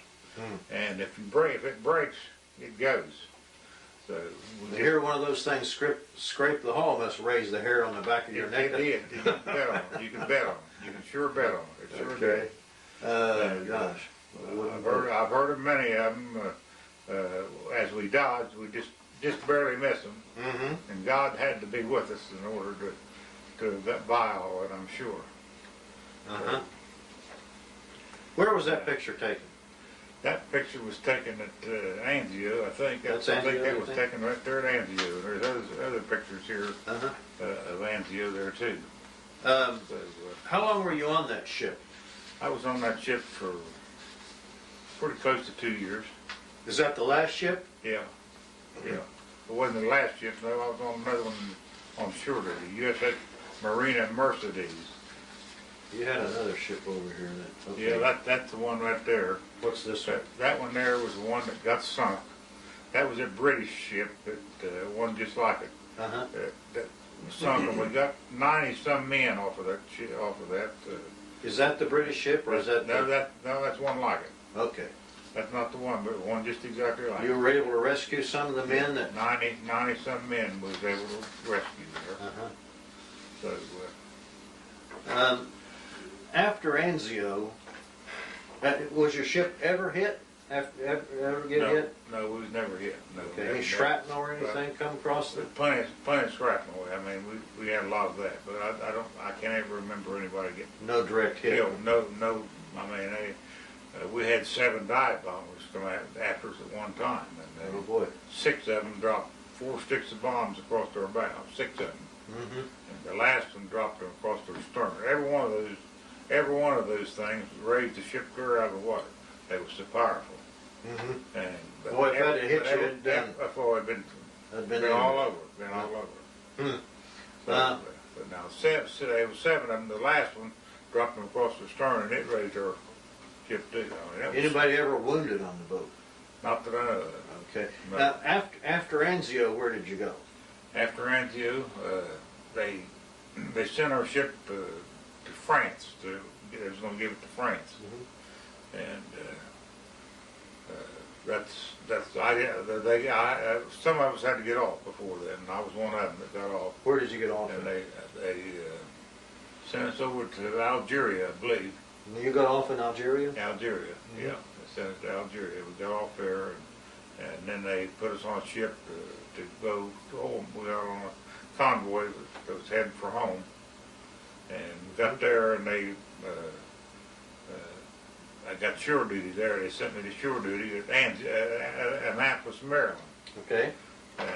[SPEAKER 2] And if it breaks, it goes. So
[SPEAKER 1] To hear one of those things scrape the hull must raise the hair on the back of your neck.
[SPEAKER 2] It did. You can bet on it. You can bet on it. You can sure bet on it. It sure did.
[SPEAKER 1] Gosh.
[SPEAKER 2] I've heard of many of them. As we dodged, we just barely missed them. And God had to be with us in order to buy all it, I'm sure.
[SPEAKER 1] Where was that picture taken?
[SPEAKER 2] That picture was taken at Anzio, I think.
[SPEAKER 1] That's
[SPEAKER 2] I think
[SPEAKER 1] Anzio,
[SPEAKER 2] that
[SPEAKER 1] you
[SPEAKER 2] was
[SPEAKER 1] think?
[SPEAKER 2] taken right there at Anzio. There's other pictures here of Anzio there too. So,
[SPEAKER 1] How long were you on that ship?
[SPEAKER 2] I was on that ship for pretty close to 2 years.
[SPEAKER 1] Is that the last ship?
[SPEAKER 2] Yeah, yeah. It wasn't the last ship, no, I was on another one on shore duty, USS Mayrant Mercedes.
[SPEAKER 1] You had another ship over here. Okay.
[SPEAKER 2] Yeah, that's the one right there.
[SPEAKER 1] What's this one?
[SPEAKER 2] That one there was the one that got sunk. That was a British ship that wasn't just like it.
[SPEAKER 1] Uh-huh.
[SPEAKER 2] That sunk, and we got 90-some men off of that ship, off of that.
[SPEAKER 1] Is that the British ship, or is that?
[SPEAKER 2] No, that's one like it.
[SPEAKER 1] Okay.
[SPEAKER 2] That's not the one, but one just exactly like it.
[SPEAKER 1] You were able to rescue some of the men that.
[SPEAKER 2] 90-some men was able to rescue there.
[SPEAKER 1] Uh-huh.
[SPEAKER 2] So.
[SPEAKER 1] After Anzio, was your ship ever hit? Ever get
[SPEAKER 2] No,
[SPEAKER 1] hit?
[SPEAKER 2] no, we was never hit. No,
[SPEAKER 1] Okay. Any shrapnel or anything come across it?
[SPEAKER 2] Plenty of shrapnel. I mean, we had a lot of that, but I can't ever remember anybody getting
[SPEAKER 1] No direct hit.
[SPEAKER 2] killed. No. I mean, we had 7 dive bombers come out after us at one time, and
[SPEAKER 1] Oh boy.
[SPEAKER 2] 6 of them dropped 4 sticks of bombs across their bow. 6 of them,
[SPEAKER 1] Mm-hmm.
[SPEAKER 2] and the last one dropped them across their stern. Every one of those things raised the ship clear out of the water. They were so powerful.
[SPEAKER 1] Mm-hmm.
[SPEAKER 2] And
[SPEAKER 1] Boy, if that had hit you, it'd done.
[SPEAKER 2] It'd been all over. Been all over.
[SPEAKER 1] Hmm.
[SPEAKER 2] But now, there was 7 of them. The last one dropped them across the stern, and it raised our ship too. I mean,
[SPEAKER 1] Anybody ever wounded on the boat?
[SPEAKER 2] not that I know of.
[SPEAKER 1] Okay.
[SPEAKER 2] No.
[SPEAKER 1] Now, after Anzio, where did you go?
[SPEAKER 2] After Antioch, they sent our ship to France. They was going to give it to France, and some of us had to get off before then, and I was one of them that got off.
[SPEAKER 1] Where did you get off?
[SPEAKER 2] And they sent us over to Algeria, I believe.
[SPEAKER 1] You got off in Algeria?
[SPEAKER 2] Algeria, yeah. They sent us to Algeria. We got off there, and then they put us on a ship to go home. We got on a convoy that was heading for home, and we got there, and I got shore duty there. They sent me to shore duty at Annapolis, Maryland.
[SPEAKER 1] Okay.
[SPEAKER 2] And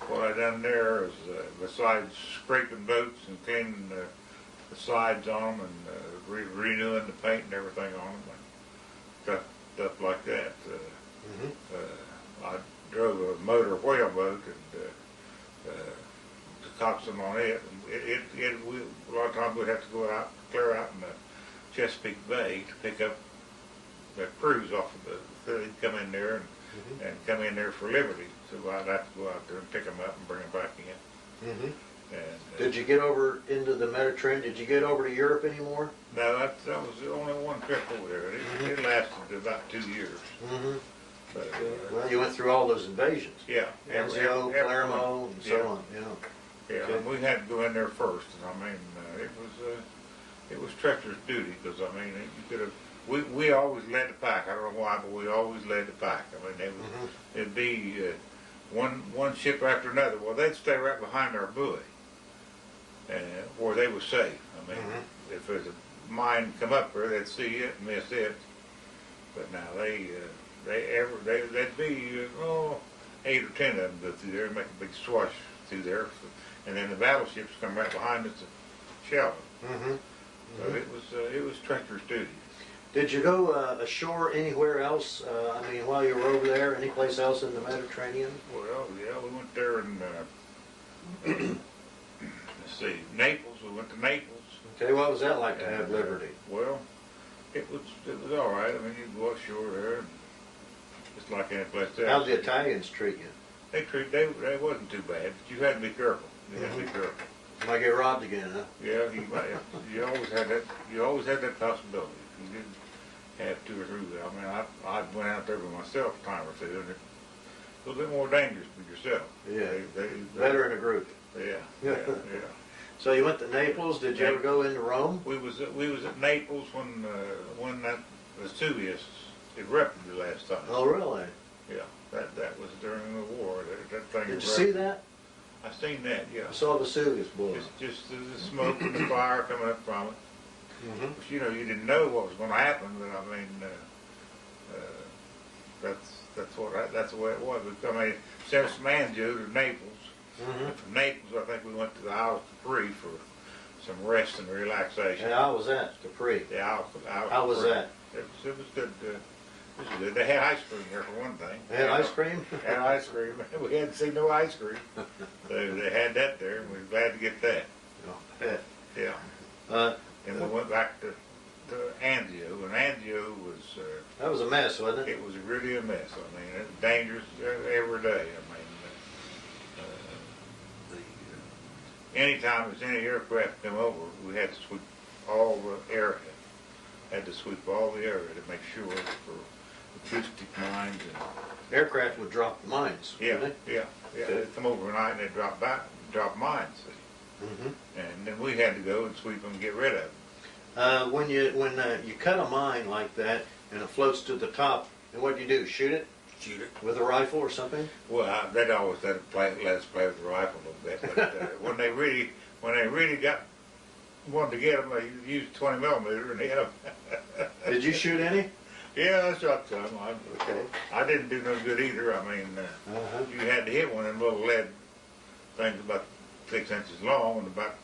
[SPEAKER 2] what I done there is, besides scraping boats and cleaning the sides on them and renewing the paint and everything on them, and stuff like that. I drove a motor whaleboat and the coxswain on it. And a lot of times we'd have to go out, clear out in the Chesapeake Bay to pick up the crews off of they'd come in there and come in there for Liberty. So I'd have to go out there and pick them up and bring them back in.
[SPEAKER 1] Mm-hmm.
[SPEAKER 2] And,
[SPEAKER 1] Did you get over into the Mediterranean? Did you get over to Europe anymore?
[SPEAKER 2] No, that was the only one trip over there. It lasted about 2 years.
[SPEAKER 1] Mm-hmm.
[SPEAKER 2] But,
[SPEAKER 1] Well, you went through all those invasions.
[SPEAKER 2] yeah.
[SPEAKER 1] Anzio, Palermo, and so on.
[SPEAKER 2] Yeah,
[SPEAKER 1] Okay.
[SPEAKER 2] and we had to go in there first, and I mean, it was treacherous duty, because I mean, you could have, we always led the pack. I don't know why, but we always led the pack. I mean, it'd be one ship after another. Well, they'd stay right behind our buoy, where they were safe. I mean, if there's a mine come up there, they'd see it and miss it. But now they'd be 8 or 10 of them go through there and make a big swash through there, and then the battleships come right behind us and shell them. So it was treacherous duty.
[SPEAKER 1] Did you go ashore anywhere else? I mean, while you were over there, any place else in the Mediterranean?
[SPEAKER 2] Well, yeah, we went there in let's see, Naples. We went to Naples.
[SPEAKER 1] Okay, what was that like to have liberty?
[SPEAKER 2] Well, it was all right. I mean, you go ashore there, and just like any place else.
[SPEAKER 1] How'd the Italians treat you?
[SPEAKER 2] They wasn't too bad, but you had to be careful. You had to be careful.
[SPEAKER 1] Might get robbed again, huh?
[SPEAKER 2] Yeah, you always had that. You always had that possibility. You didn't have 2 or 3. I mean, I went out there by myself a time or two, and it's a little bit more dangerous with yourself.
[SPEAKER 1] Yeah, better in a group.
[SPEAKER 2] Yeah.
[SPEAKER 1] So you went to Naples. Did you ever go into Rome?
[SPEAKER 2] We was at Naples when that Vesuvius erupted the last time.
[SPEAKER 1] Oh, really?
[SPEAKER 2] Yeah, that was during the war. That thing.
[SPEAKER 1] Did you
[SPEAKER 2] erupted.
[SPEAKER 1] see that?
[SPEAKER 2] I seen that. Yeah.
[SPEAKER 1] I saw Vesuvius blow.
[SPEAKER 2] Just the smoke and the fire coming up from it. But you didn't know what was going to happen. But I mean, that's the way it was. We come sent us from Anzio to Naples. And from Naples, I think we went to the Isles of Capri for some rest and relaxation.
[SPEAKER 1] And how was that, Capri?
[SPEAKER 2] Yeah,
[SPEAKER 1] How was that?
[SPEAKER 2] It was good. It was good. They had ice cream there for one thing.
[SPEAKER 1] They had ice cream?
[SPEAKER 2] Had ice cream. We hadn't seen no ice cream. They had that there, and we were glad to get that.
[SPEAKER 1] Yeah.
[SPEAKER 2] Yeah. And we went back to Anzio, and Anzio was.
[SPEAKER 1] That was a mess, wasn't it?
[SPEAKER 2] It was really a mess. I mean, it was dangerous every day. I mean, anytime there's any aircraft come over, we had to sweep all the area. Had to sweep all the area to make sure for acoustic mines and.
[SPEAKER 1] Aircraft would drop the mines,
[SPEAKER 2] Yeah,
[SPEAKER 1] wouldn't
[SPEAKER 2] yeah.
[SPEAKER 1] Okay.
[SPEAKER 2] They'd come overnight and they'd drop mines. See.
[SPEAKER 1] they?
[SPEAKER 2] And then we had to go and sweep them and get rid of them.
[SPEAKER 1] When you cut a mine like that and it floats to the top, and what do you do? Shoot it
[SPEAKER 2] Shoot it.
[SPEAKER 1] with a rifle or something?
[SPEAKER 2] Well, they'd always let us play with the rifle a little bit, but when they really wanted to get them, they used 20 millimeter and hit them.
[SPEAKER 1] Did you shoot any?
[SPEAKER 2] Yeah, I shot some.
[SPEAKER 1] Okay.
[SPEAKER 2] I didn't do no good either. I mean, you had to hit one of them little lead things about 6 inches long and about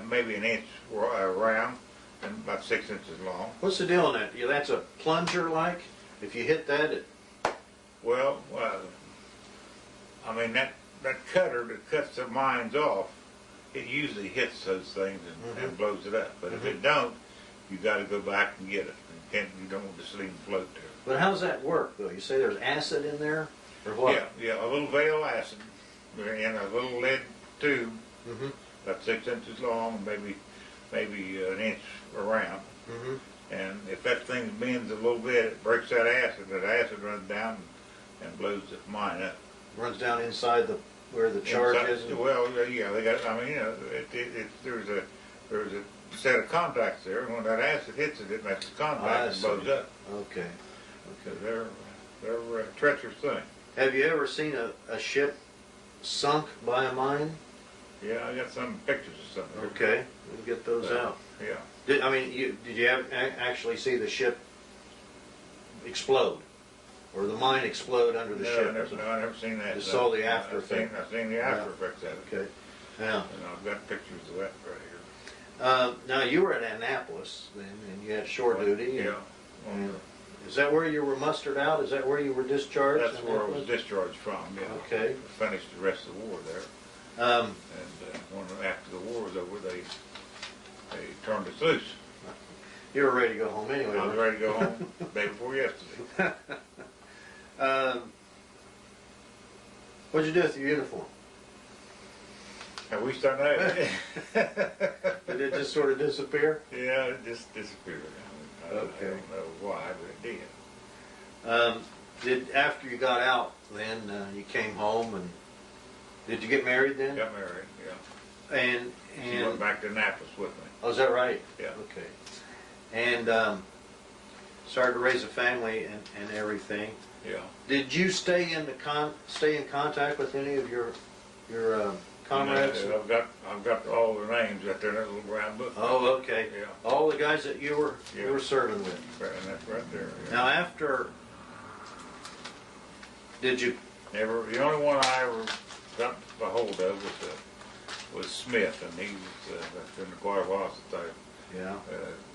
[SPEAKER 2] maybe an inch round and about 6 inches long.
[SPEAKER 1] What's the deal on that? Yeah, that's a plunger like? If you hit that, it...
[SPEAKER 2] Well, I mean, that cutter that cuts the mines off, it usually hits those things and blows it up. But if it don't, you got to go back and get it. You don't want to just leave them float there.
[SPEAKER 1] But how's that work, though? You say there's acid in there? Or what?
[SPEAKER 2] Yeah, a little veil acid in a little lead tube,
[SPEAKER 1] Mm-hmm.
[SPEAKER 2] about 6 inches long, maybe an inch around.
[SPEAKER 1] Mm-hmm.
[SPEAKER 2] And if that thing bends a little bit, it breaks that acid. That acid runs down and blows the mine up.
[SPEAKER 1] Runs down inside where the charge
[SPEAKER 2] Inside-
[SPEAKER 1] is?
[SPEAKER 2] Well, yeah, they got. I mean, you know, there's a set of contacts there, and when that acid hits it, it makes the contact and blows up.
[SPEAKER 1] Okay.
[SPEAKER 2] So they're a treacherous thing.
[SPEAKER 1] Have you ever seen a ship sunk by a mine?
[SPEAKER 2] Yeah, I got some pictures of something.
[SPEAKER 1] Okay, we'll get those out.
[SPEAKER 2] Yeah.
[SPEAKER 1] Did you actually see the ship explode? Or the mine explode under the ship?
[SPEAKER 2] I never seen that.
[SPEAKER 1] Just saw the after
[SPEAKER 2] I've
[SPEAKER 1] effect.
[SPEAKER 2] seen the after effects of it.
[SPEAKER 1] Okay. Yeah.
[SPEAKER 2] And I've got pictures of that right here.
[SPEAKER 1] Now, you were at Annapolis then, and you had shore duty.
[SPEAKER 2] Yeah.
[SPEAKER 1] And is that where you were mustered out? Is that where you were discharged?
[SPEAKER 2] That's where I was discharged from, yeah.
[SPEAKER 1] Okay.
[SPEAKER 2] Finished the rest of the war there. And after the war was over, they turned us loose.
[SPEAKER 1] You were ready to go home anyway.
[SPEAKER 2] I was ready to go home the day before yesterday.
[SPEAKER 1] What'd you do with your uniform?
[SPEAKER 2] And we started out.
[SPEAKER 1] Did it just sort of disappear?
[SPEAKER 2] Yeah, it just disappeared. I don't know why, but it did.
[SPEAKER 1] After you got out, then you came home, and did you get married then?
[SPEAKER 2] Got married, yeah.
[SPEAKER 1] And
[SPEAKER 2] She went back to Annapolis with me.
[SPEAKER 1] Oh, is that right?
[SPEAKER 2] Yeah.
[SPEAKER 1] Okay. And started to raise a family and everything.
[SPEAKER 2] Yeah.
[SPEAKER 1] Did you stay in contact with any of your comrades?
[SPEAKER 2] You know, I've got all their names right there in that little brown book.
[SPEAKER 1] Oh, okay.
[SPEAKER 2] Yeah.
[SPEAKER 1] All the guys that you were serving with.
[SPEAKER 2] Right, and that's right there. Yeah.
[SPEAKER 1] Now, after, did you?
[SPEAKER 2] The only one I ever got a hold of was Smith, and he was that's been quite a while since I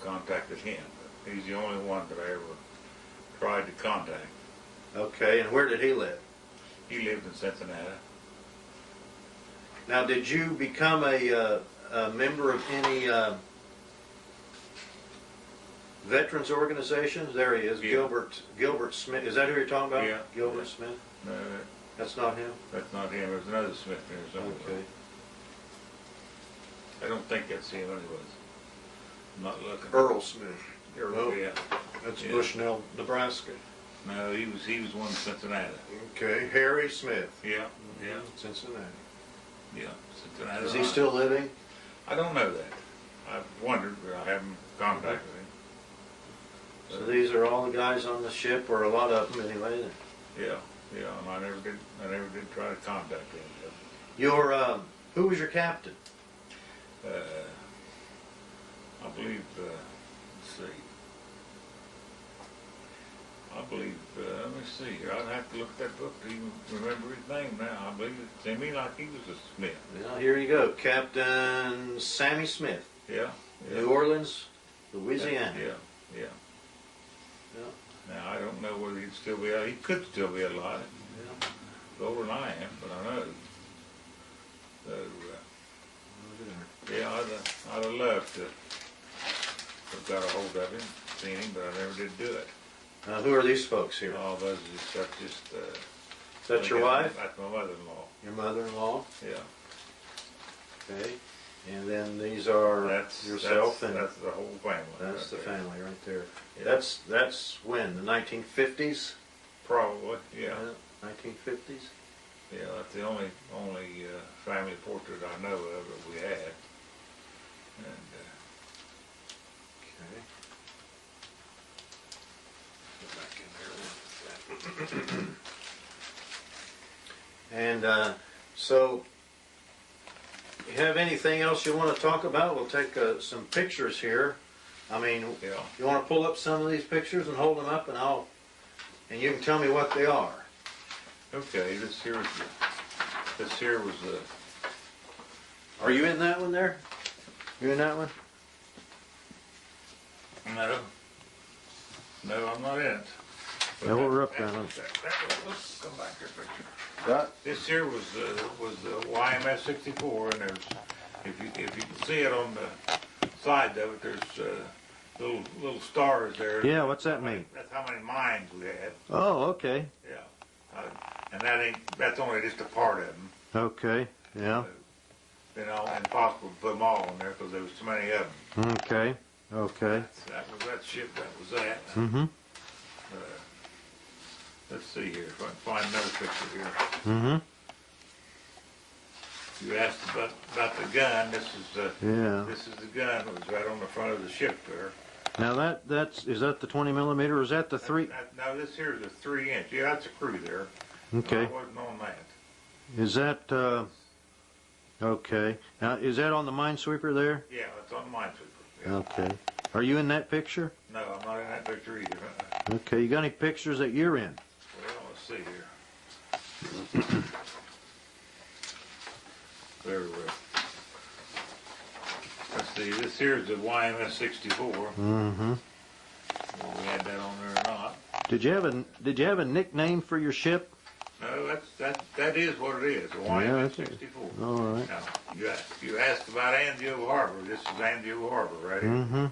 [SPEAKER 2] contacted him. But he's the only one that I ever tried to contact.
[SPEAKER 1] Okay, and where did he live?
[SPEAKER 2] He lived in Cincinnati.
[SPEAKER 1] Now, did you become a member of any veterans organizations? There he is,
[SPEAKER 2] Yeah.
[SPEAKER 1] Gilbert Smith. Is that who you're talking about?
[SPEAKER 2] Yeah.
[SPEAKER 1] Gilbert Smith?
[SPEAKER 2] No,
[SPEAKER 1] That's not him?
[SPEAKER 2] that's not him. There's another Smith there somewhere.
[SPEAKER 1] Okay.
[SPEAKER 2] I don't think that's him anyways. I'm not looking.
[SPEAKER 1] Earl Smith.
[SPEAKER 2] Oh, yeah.
[SPEAKER 1] That's
[SPEAKER 2] Yeah.
[SPEAKER 1] Bushnell, Nebraska.
[SPEAKER 2] No, he was one in Cincinnati.
[SPEAKER 1] Okay, Harry Smith.
[SPEAKER 2] Yeah, yeah,
[SPEAKER 1] Cincinnati.
[SPEAKER 2] yeah. Cincinnati.
[SPEAKER 1] Is he still living?
[SPEAKER 2] I don't know that. I've wondered, but I haven't contacted him.
[SPEAKER 1] So these are all the guys on the ship, or a lot of them anyway.
[SPEAKER 2] Yeah, yeah, and I never did try to contact him.
[SPEAKER 1] Who was your captain?
[SPEAKER 2] I believe, let's see. I believe, let me see here, I'd have to look at that book to even remember his name now. I believe it seemed to me like he was a Smith.
[SPEAKER 1] Well, here you go, Captain Sammy Smith,
[SPEAKER 2] Yeah.
[SPEAKER 1] New Orleans, Louisiana.
[SPEAKER 2] Yeah, yeah.
[SPEAKER 1] Yeah.
[SPEAKER 2] Now, I don't know whether he'd still be alive. He could still be alive.
[SPEAKER 1] Yeah.
[SPEAKER 2] Older than I am, but I know. So, yeah, I'd have loved to have got a hold of him, seen him, but I never did do it.
[SPEAKER 1] Now, who are these folks here?
[SPEAKER 2] Oh, that's just
[SPEAKER 1] Is that your wife?
[SPEAKER 2] That's my mother-in-law.
[SPEAKER 1] Your mother-in-law?
[SPEAKER 2] Yeah.
[SPEAKER 1] Okay. And then these are yourself and
[SPEAKER 2] that's the whole family.
[SPEAKER 1] that's the family right there.
[SPEAKER 2] Yeah.
[SPEAKER 1] That's when, the 1950s?
[SPEAKER 2] Probably, yeah.
[SPEAKER 1] 1950s?
[SPEAKER 2] Yeah, that's the only family portrait I know of that we had. And
[SPEAKER 1] Okay. Go back in there. And so, you have anything else you want to talk about? We'll take some pictures here. I mean,
[SPEAKER 2] yeah.
[SPEAKER 1] you want to pull up some of these pictures and hold them up, and you can tell me what they are.
[SPEAKER 2] Okay, this here was the.
[SPEAKER 1] Are you in that one there? You in that one?
[SPEAKER 2] No, I'm not in it.
[SPEAKER 1] No, we're up there.
[SPEAKER 2] Let's come back here, picture.
[SPEAKER 1] That?
[SPEAKER 2] This here was the YMS 64, and there's, if you can see it on the side of it, there's little stars there.
[SPEAKER 1] Yeah, what's that mean?
[SPEAKER 2] That's how many mines we had.
[SPEAKER 1] Oh, okay.
[SPEAKER 2] Yeah, and that's only just a part of them.
[SPEAKER 1] Okay, yeah.
[SPEAKER 2] You know, impossible to put them all in there because there was too many of them.
[SPEAKER 1] Okay, okay.
[SPEAKER 2] That was that ship. That was that.
[SPEAKER 1] Mm-hmm.
[SPEAKER 2] Let's see here if I can find another picture here.
[SPEAKER 1] Mm-hmm.
[SPEAKER 2] You asked about the gun. This is the gun that was right on the front of the ship there.
[SPEAKER 1] Now is that the 20 millimeter or is that the 3?
[SPEAKER 2] No, this here is a 3-inch. Yeah, that's a crew there.
[SPEAKER 1] Okay.
[SPEAKER 2] I wasn't on that.
[SPEAKER 1] Is that, okay. Now, is that on the minesweeper there?
[SPEAKER 2] Yeah, it's on the minesweeper. Yeah.
[SPEAKER 1] Okay. Are you in that picture?
[SPEAKER 2] No, I'm not in that picture either.
[SPEAKER 1] Okay, you got any pictures that you're in?
[SPEAKER 2] Well, let's see here. Very well. Let's see, this here's the YMS 64.
[SPEAKER 1] Mm-hmm.
[SPEAKER 2] We had that on there or not.
[SPEAKER 1] Did you have a nickname for your ship?
[SPEAKER 2] No, that is what it is, the YMS 64.
[SPEAKER 1] All right.
[SPEAKER 2] Now, you asked about Anzio Harbor. This is Anzio Harbor, right here.
[SPEAKER 1] Mm-hmm.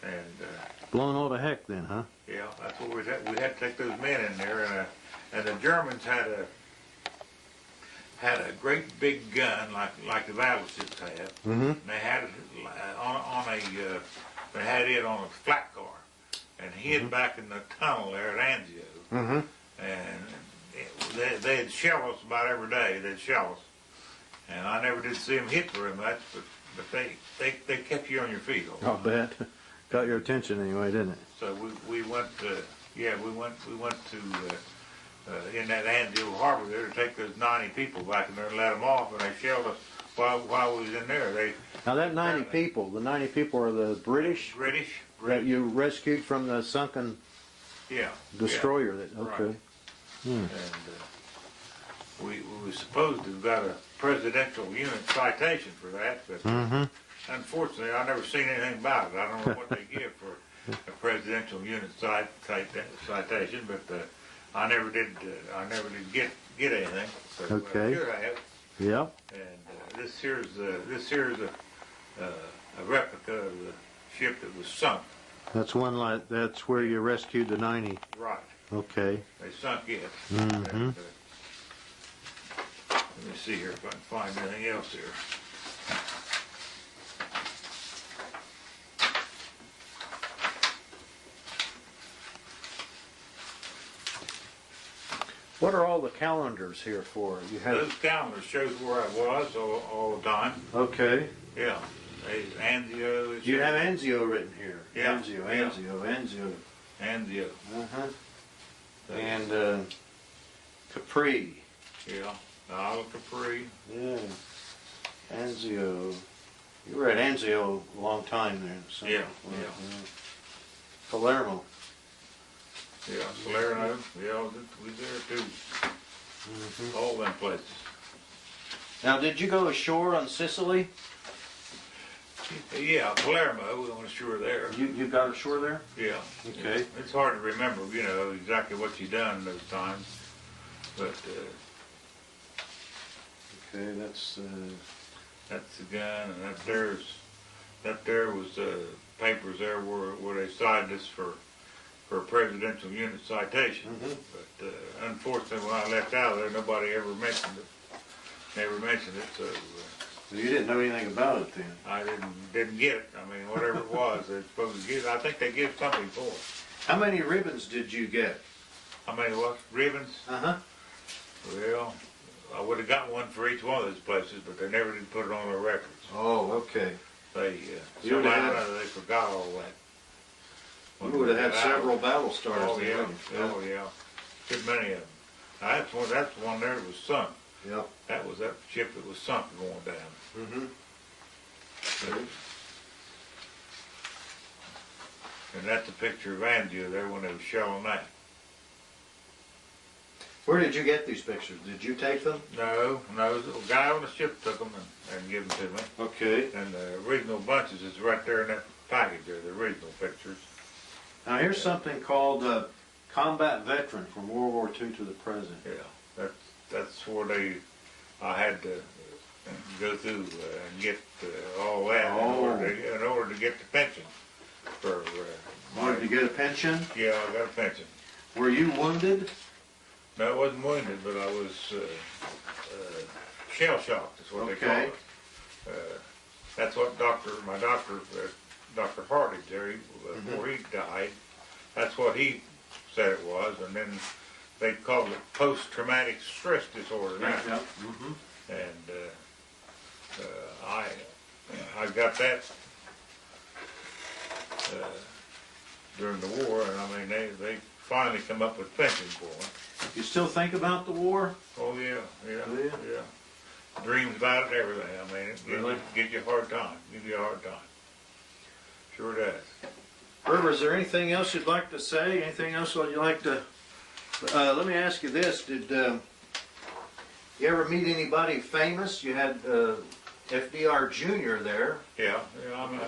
[SPEAKER 2] And
[SPEAKER 1] Blown all to heck then, huh?
[SPEAKER 2] yeah, that's what we had to take those men in there, and the Germans had a great big gun like the battleships had.
[SPEAKER 1] Mm-hmm.
[SPEAKER 2] And they had it they had it on a flat car, and hid back in the tunnel there at Anzio.
[SPEAKER 1] Mm-hmm.
[SPEAKER 2] And they'd shell us about every day. They'd shell us, and I never did see them hit very much, but they kept you on your feet. All
[SPEAKER 1] I'll bet. Got your attention anyway, didn't it?
[SPEAKER 2] So we went to in that Anzio Harbor there to take those 90 people back in there and let them off, and they shelled us while we was in there.
[SPEAKER 1] Now that 90 people, the 90 people are the British that you rescued from the sunken destroyer.
[SPEAKER 2] Yeah.
[SPEAKER 1] Okay.
[SPEAKER 2] Right.
[SPEAKER 1] Hmm.
[SPEAKER 2] And we were supposed to have got a presidential unit citation for that, but unfortunately I never seen anything about it. I don't know what they give for a presidential unit citation, but I never did get anything. So,
[SPEAKER 1] Okay.
[SPEAKER 2] Here I have.
[SPEAKER 1] Yeah.
[SPEAKER 2] And this here's a replica of the ship that was sunk.
[SPEAKER 1] That's that's where you rescued the 90.
[SPEAKER 2] Right.
[SPEAKER 1] Okay.
[SPEAKER 2] They sunk it.
[SPEAKER 1] Mm-hmm.
[SPEAKER 2] And, let me see here if I can find anything else here.
[SPEAKER 1] What are all the calendars here for? You have.
[SPEAKER 2] Those calendars shows where I was all the time.
[SPEAKER 1] Okay.
[SPEAKER 2] Yeah. Anzio.
[SPEAKER 1] You have Anzio written here.
[SPEAKER 2] Yeah.
[SPEAKER 1] Anzio.
[SPEAKER 2] Anzio.
[SPEAKER 1] Uh-huh. And Capri.
[SPEAKER 2] Yeah. Isle of Capri.
[SPEAKER 1] Yeah. Anzio. You were at Anzio a long time there. So,
[SPEAKER 2] Yeah.
[SPEAKER 1] Palermo.
[SPEAKER 2] Yeah, Salerno, yeah, we was there too. All them places.
[SPEAKER 1] Now, did you go ashore on Sicily?
[SPEAKER 2] Yeah, Palermo, we went ashore there.
[SPEAKER 1] You got ashore there?
[SPEAKER 2] Yeah.
[SPEAKER 1] Okay.
[SPEAKER 2] It's hard to remember, you know, exactly what you done those times, but
[SPEAKER 1] Okay, that's
[SPEAKER 2] that's the gun, and that there was papers there where they cited us for a presidential unit citation. But unfortunately, when I left out of there, nobody ever mentioned it. Never mentioned it, so
[SPEAKER 1] you didn't know anything about it then.
[SPEAKER 2] I didn't get it. I mean, whatever it was, they're supposed to give. I think they give something for it.
[SPEAKER 1] How many ribbons did you get?
[SPEAKER 2] How many what? Ribbons? Well, I would have got one for each one of those places, but they never did put it on their records.
[SPEAKER 1] Oh, okay.
[SPEAKER 2] They
[SPEAKER 1] You
[SPEAKER 2] somehow
[SPEAKER 1] would've
[SPEAKER 2] or
[SPEAKER 1] had-
[SPEAKER 2] another they forgot all that.
[SPEAKER 1] You would have had several battle stars.
[SPEAKER 2] Oh
[SPEAKER 1] then,
[SPEAKER 2] yeah,
[SPEAKER 1] wouldn't you?
[SPEAKER 2] oh yeah, good many of them. Now, that's the one there that was sunk.
[SPEAKER 1] Yeah.
[SPEAKER 2] That was that ship that was sunk going down. And that's a picture of Angia there when they was shelling that.
[SPEAKER 1] Where did you get these pictures? Did you take them?
[SPEAKER 2] No, the guy on the ship took them and gave them to me.
[SPEAKER 1] Okay.
[SPEAKER 2] And the original bunches is right there in that package there, the original pictures.
[SPEAKER 1] Now here's something called Combat Veteran from World War II to the present.
[SPEAKER 2] Yeah, that's where I had to go through and get all that in order to get the pension. For
[SPEAKER 1] Wanted to get a pension?
[SPEAKER 2] Yeah, I got a pension.
[SPEAKER 1] Were you wounded?
[SPEAKER 2] No, I wasn't wounded, but I was shell shocked. Is what they call it. That's what my doctor, Dr. Hartage, there, before he died, that's what he said it was, and then they called it post-traumatic stress disorder now.
[SPEAKER 1] Yeah.
[SPEAKER 2] And I got that during the war, and I mean they finally come up with pensions for me.
[SPEAKER 1] You still think about the war?
[SPEAKER 2] Oh yeah,
[SPEAKER 1] Oh, yeah?
[SPEAKER 2] yeah. Dreams about it, everything. I mean, it gives you a hard time. Gives you a hard time. Sure does.
[SPEAKER 1] Herbert, is there anything else you'd like to say? Anything else you'd like to? Let me ask you this: did you ever meet anybody famous? You had FDR Jr. there.
[SPEAKER 2] Yeah. I mean,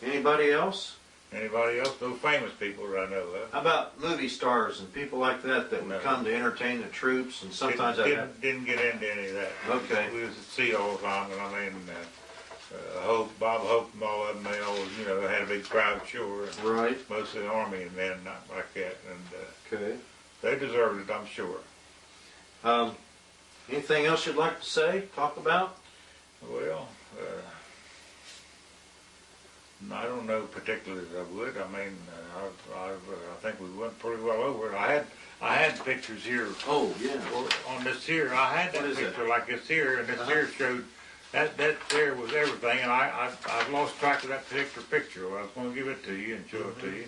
[SPEAKER 1] Anybody else?
[SPEAKER 2] anybody else? No famous people that I know of.
[SPEAKER 1] How about movie stars and people like that that would
[SPEAKER 2] No.
[SPEAKER 1] come to entertain the troops? And sometimes I have.
[SPEAKER 2] Didn't get into any of that.
[SPEAKER 1] Okay.
[SPEAKER 2] We was at sea all the time, and I mean, Bob Hope and all of them, they always, you know, had a big crowd ashore. And
[SPEAKER 1] Right.
[SPEAKER 2] most of the Army and men, not like that, and
[SPEAKER 1] Okay.
[SPEAKER 2] they deserved it, I'm sure.
[SPEAKER 1] Anything else you'd like to say? Talk about?
[SPEAKER 2] Well, I don't know particularly that I would. I mean, I think we went pretty well over it. I had pictures here.
[SPEAKER 1] Oh yeah.
[SPEAKER 2] On this here, I had
[SPEAKER 1] What
[SPEAKER 2] that
[SPEAKER 1] is
[SPEAKER 2] picture
[SPEAKER 1] that?
[SPEAKER 2] like this here, and this here showed that there was everything, and I've lost track of that particular picture. Well, I was going to give it to you and show it to you,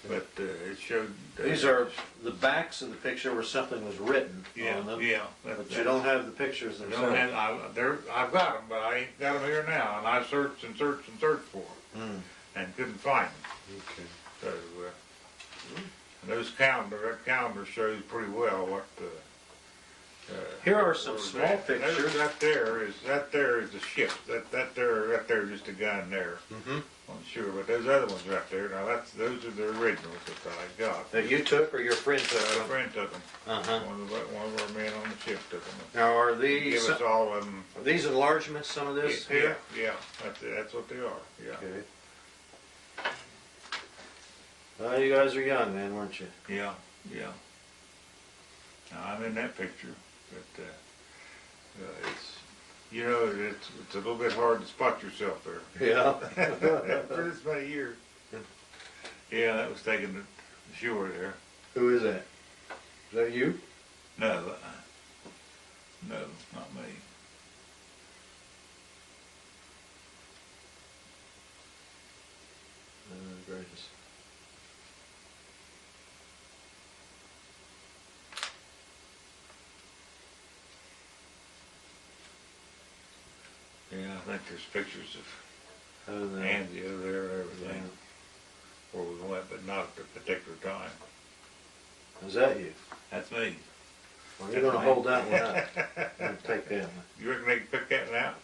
[SPEAKER 2] but it showed.
[SPEAKER 1] These are the backs of the picture where something was written on them.
[SPEAKER 2] Yeah.
[SPEAKER 1] But you don't have the pictures
[SPEAKER 2] Don't
[SPEAKER 1] themselves.
[SPEAKER 2] have, I've got them, but I ain't got them here now, and I searched and searched and searched for them, and couldn't find them.
[SPEAKER 1] Okay.
[SPEAKER 2] So, and that calendar shows pretty well what.
[SPEAKER 1] Here are some small pictures.
[SPEAKER 2] That there is the ship. That there is just a gun there. I'm sure, but those other ones right there. Now those are the originals that I got.
[SPEAKER 1] That you took or your friend took?
[SPEAKER 2] My friend took them.
[SPEAKER 1] Uh-huh.
[SPEAKER 2] One of our men on the ship took them.
[SPEAKER 1] Now are
[SPEAKER 2] Give
[SPEAKER 1] these
[SPEAKER 2] us all of them.
[SPEAKER 1] are these enlargements? Some of this here?
[SPEAKER 2] Yeah. That's what they are. Yeah.
[SPEAKER 1] Okay. Well, you guys are young then, weren't you?
[SPEAKER 2] Yeah. Now I'm in that picture, but it's it's a little bit hard to spot yourself there.
[SPEAKER 1] Yeah.
[SPEAKER 2] For this many years. Yeah, that was taken to shore there.
[SPEAKER 1] Who is that? Is that you?
[SPEAKER 2] No, not me.
[SPEAKER 1] Gracious.
[SPEAKER 2] Yeah, I think there's pictures of
[SPEAKER 1] Oh, no.
[SPEAKER 2] Andy over there and everything. where we went, but not at the particular time.
[SPEAKER 1] Is that you?
[SPEAKER 2] That's me.
[SPEAKER 1] Well, you're gonna hold that one up. I'm gonna take that one.
[SPEAKER 2] You reckon they can pick that one out?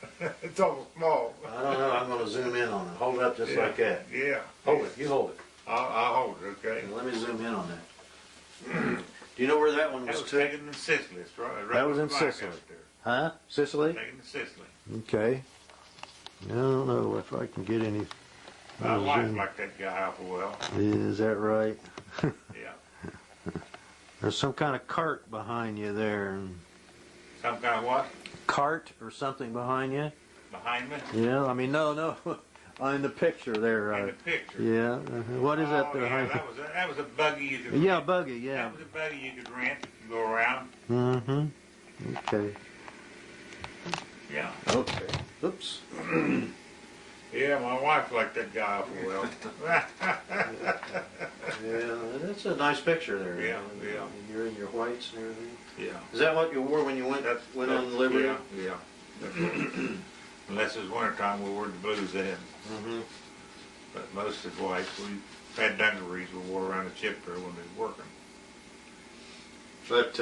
[SPEAKER 2] It's awful small.
[SPEAKER 1] I don't know, I'm gonna zoom in on it. Hold it up just like that.
[SPEAKER 2] Yeah.
[SPEAKER 1] Hold it, you hold it.
[SPEAKER 2] I'll hold it, okay?
[SPEAKER 1] And let me zoom in on that. Do you know where that one
[SPEAKER 2] That
[SPEAKER 1] was
[SPEAKER 2] was
[SPEAKER 1] taken?
[SPEAKER 2] taken in Sicily, that's right.
[SPEAKER 1] That was in
[SPEAKER 2] Black
[SPEAKER 1] Sicily.
[SPEAKER 2] out there.
[SPEAKER 1] Huh? Sicily?
[SPEAKER 2] Taken in Sicily.
[SPEAKER 1] Okay. I don't know if I can get any.
[SPEAKER 2] My wife liked that guy awful well.
[SPEAKER 1] Is that right?
[SPEAKER 2] Yeah.
[SPEAKER 1] There's some kind of cart behind you there.
[SPEAKER 2] Some kind of what?
[SPEAKER 1] Cart or something behind you?
[SPEAKER 2] Behind me?
[SPEAKER 1] Yeah, I mean, no. In the picture there.
[SPEAKER 2] In the picture.
[SPEAKER 1] Yeah. What is that
[SPEAKER 2] Oh,
[SPEAKER 1] behind
[SPEAKER 2] yeah, that was a buggy you could
[SPEAKER 1] Yeah,
[SPEAKER 2] rent.
[SPEAKER 1] buggy, yeah.
[SPEAKER 2] That was a buggy you could rent and go around.
[SPEAKER 1] Mm-hmm. Okay.
[SPEAKER 2] Yeah.
[SPEAKER 1] Okay. Oops.
[SPEAKER 2] Yeah, my wife liked that guy awful well.
[SPEAKER 1] Yeah, that's a nice picture there.
[SPEAKER 2] Yeah, yeah.
[SPEAKER 1] You're in your whites and everything.
[SPEAKER 2] Yeah.
[SPEAKER 1] Is that what you wore when you went on Liberty?
[SPEAKER 2] Yeah, yeah. Unless it was wintertime, we wore the blues then.
[SPEAKER 1] Mm-hmm.
[SPEAKER 2] But most of the whites, we had dungarees we wore around the ship there when we were working.
[SPEAKER 1] But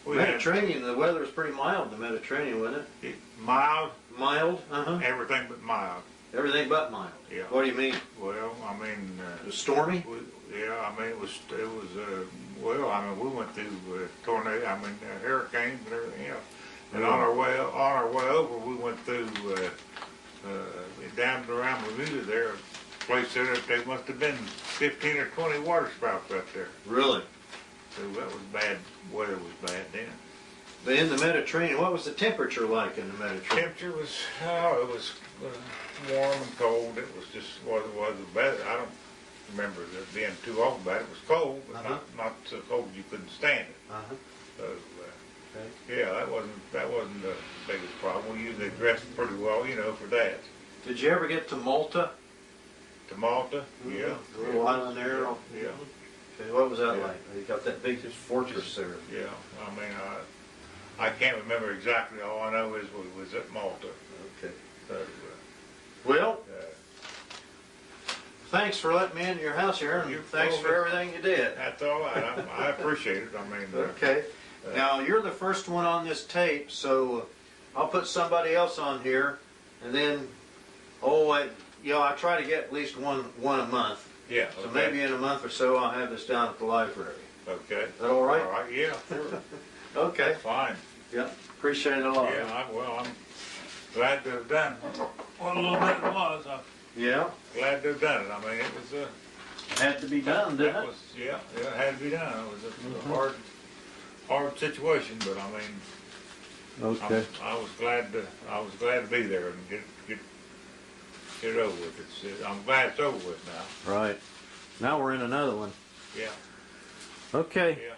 [SPEAKER 2] We had
[SPEAKER 1] Mediterranean, the weather was pretty mild in the Mediterranean, wasn't it?
[SPEAKER 2] mild,
[SPEAKER 1] Mild? Uh-huh.
[SPEAKER 2] everything but mild.
[SPEAKER 1] Everything but mild.
[SPEAKER 2] Yeah.
[SPEAKER 1] What do you mean?
[SPEAKER 2] Well, I mean,
[SPEAKER 1] It was stormy?
[SPEAKER 2] yeah, I mean, well, I mean, we went through tornado, hurricanes and everything else. And on our way over, we went through, down around Bermuda there, a place there that there must have been 15 or 20 water spouts up there.
[SPEAKER 1] Really?
[SPEAKER 2] So that was bad, weather was bad then.
[SPEAKER 1] But in the Mediterranean, what was the temperature like in the Mediterranean?
[SPEAKER 2] Temperature was, it was warm and cold. It was just what it was. I don't remember it being too awful bad. It was cold, but not so cold you couldn't stand it.
[SPEAKER 1] Uh-huh.
[SPEAKER 2] So,
[SPEAKER 1] Okay.
[SPEAKER 2] yeah, that wasn't the biggest problem. We usually dressed pretty well, for that.
[SPEAKER 1] Did you ever get to Malta?
[SPEAKER 2] To Malta, yeah.
[SPEAKER 1] The little island there?
[SPEAKER 2] Yeah,
[SPEAKER 1] Okay, what was that
[SPEAKER 2] Yeah.
[SPEAKER 1] like? You got that big fortress there.
[SPEAKER 2] yeah. I mean, I can't remember exactly. All I know is we was at Malta.
[SPEAKER 1] Okay.
[SPEAKER 2] So,
[SPEAKER 1] Well, thanks for letting me into your house here, and thanks for everything you did.
[SPEAKER 2] that's all right. I appreciate it. I mean,
[SPEAKER 1] Okay. Now, you're the first one on this tape, so I'll put somebody else on here, and then, I try to get at least one a month.
[SPEAKER 2] yeah.
[SPEAKER 1] So
[SPEAKER 2] Okay.
[SPEAKER 1] maybe in a month or so, I'll have this down at the library.
[SPEAKER 2] Okay.
[SPEAKER 1] Is that all right?
[SPEAKER 2] All right. Yeah. Sure.
[SPEAKER 1] Okay.
[SPEAKER 2] That's fine.
[SPEAKER 1] Yeah. Appreciate it a lot.
[SPEAKER 2] Yeah. I'm glad to have done what a little bit it was. I'm
[SPEAKER 1] Yeah.
[SPEAKER 2] glad to have done it. I mean, it was
[SPEAKER 1] Had to be done, didn't
[SPEAKER 2] that
[SPEAKER 1] it?
[SPEAKER 2] was it had to be done. It was a hard situation, but I mean,
[SPEAKER 1] Okay.
[SPEAKER 2] I was glad to be there and get it over with. I'm glad it's over with now.
[SPEAKER 1] Right. Now we're in another one.
[SPEAKER 2] Yeah.
[SPEAKER 1] Okay.
[SPEAKER 2] Yeah.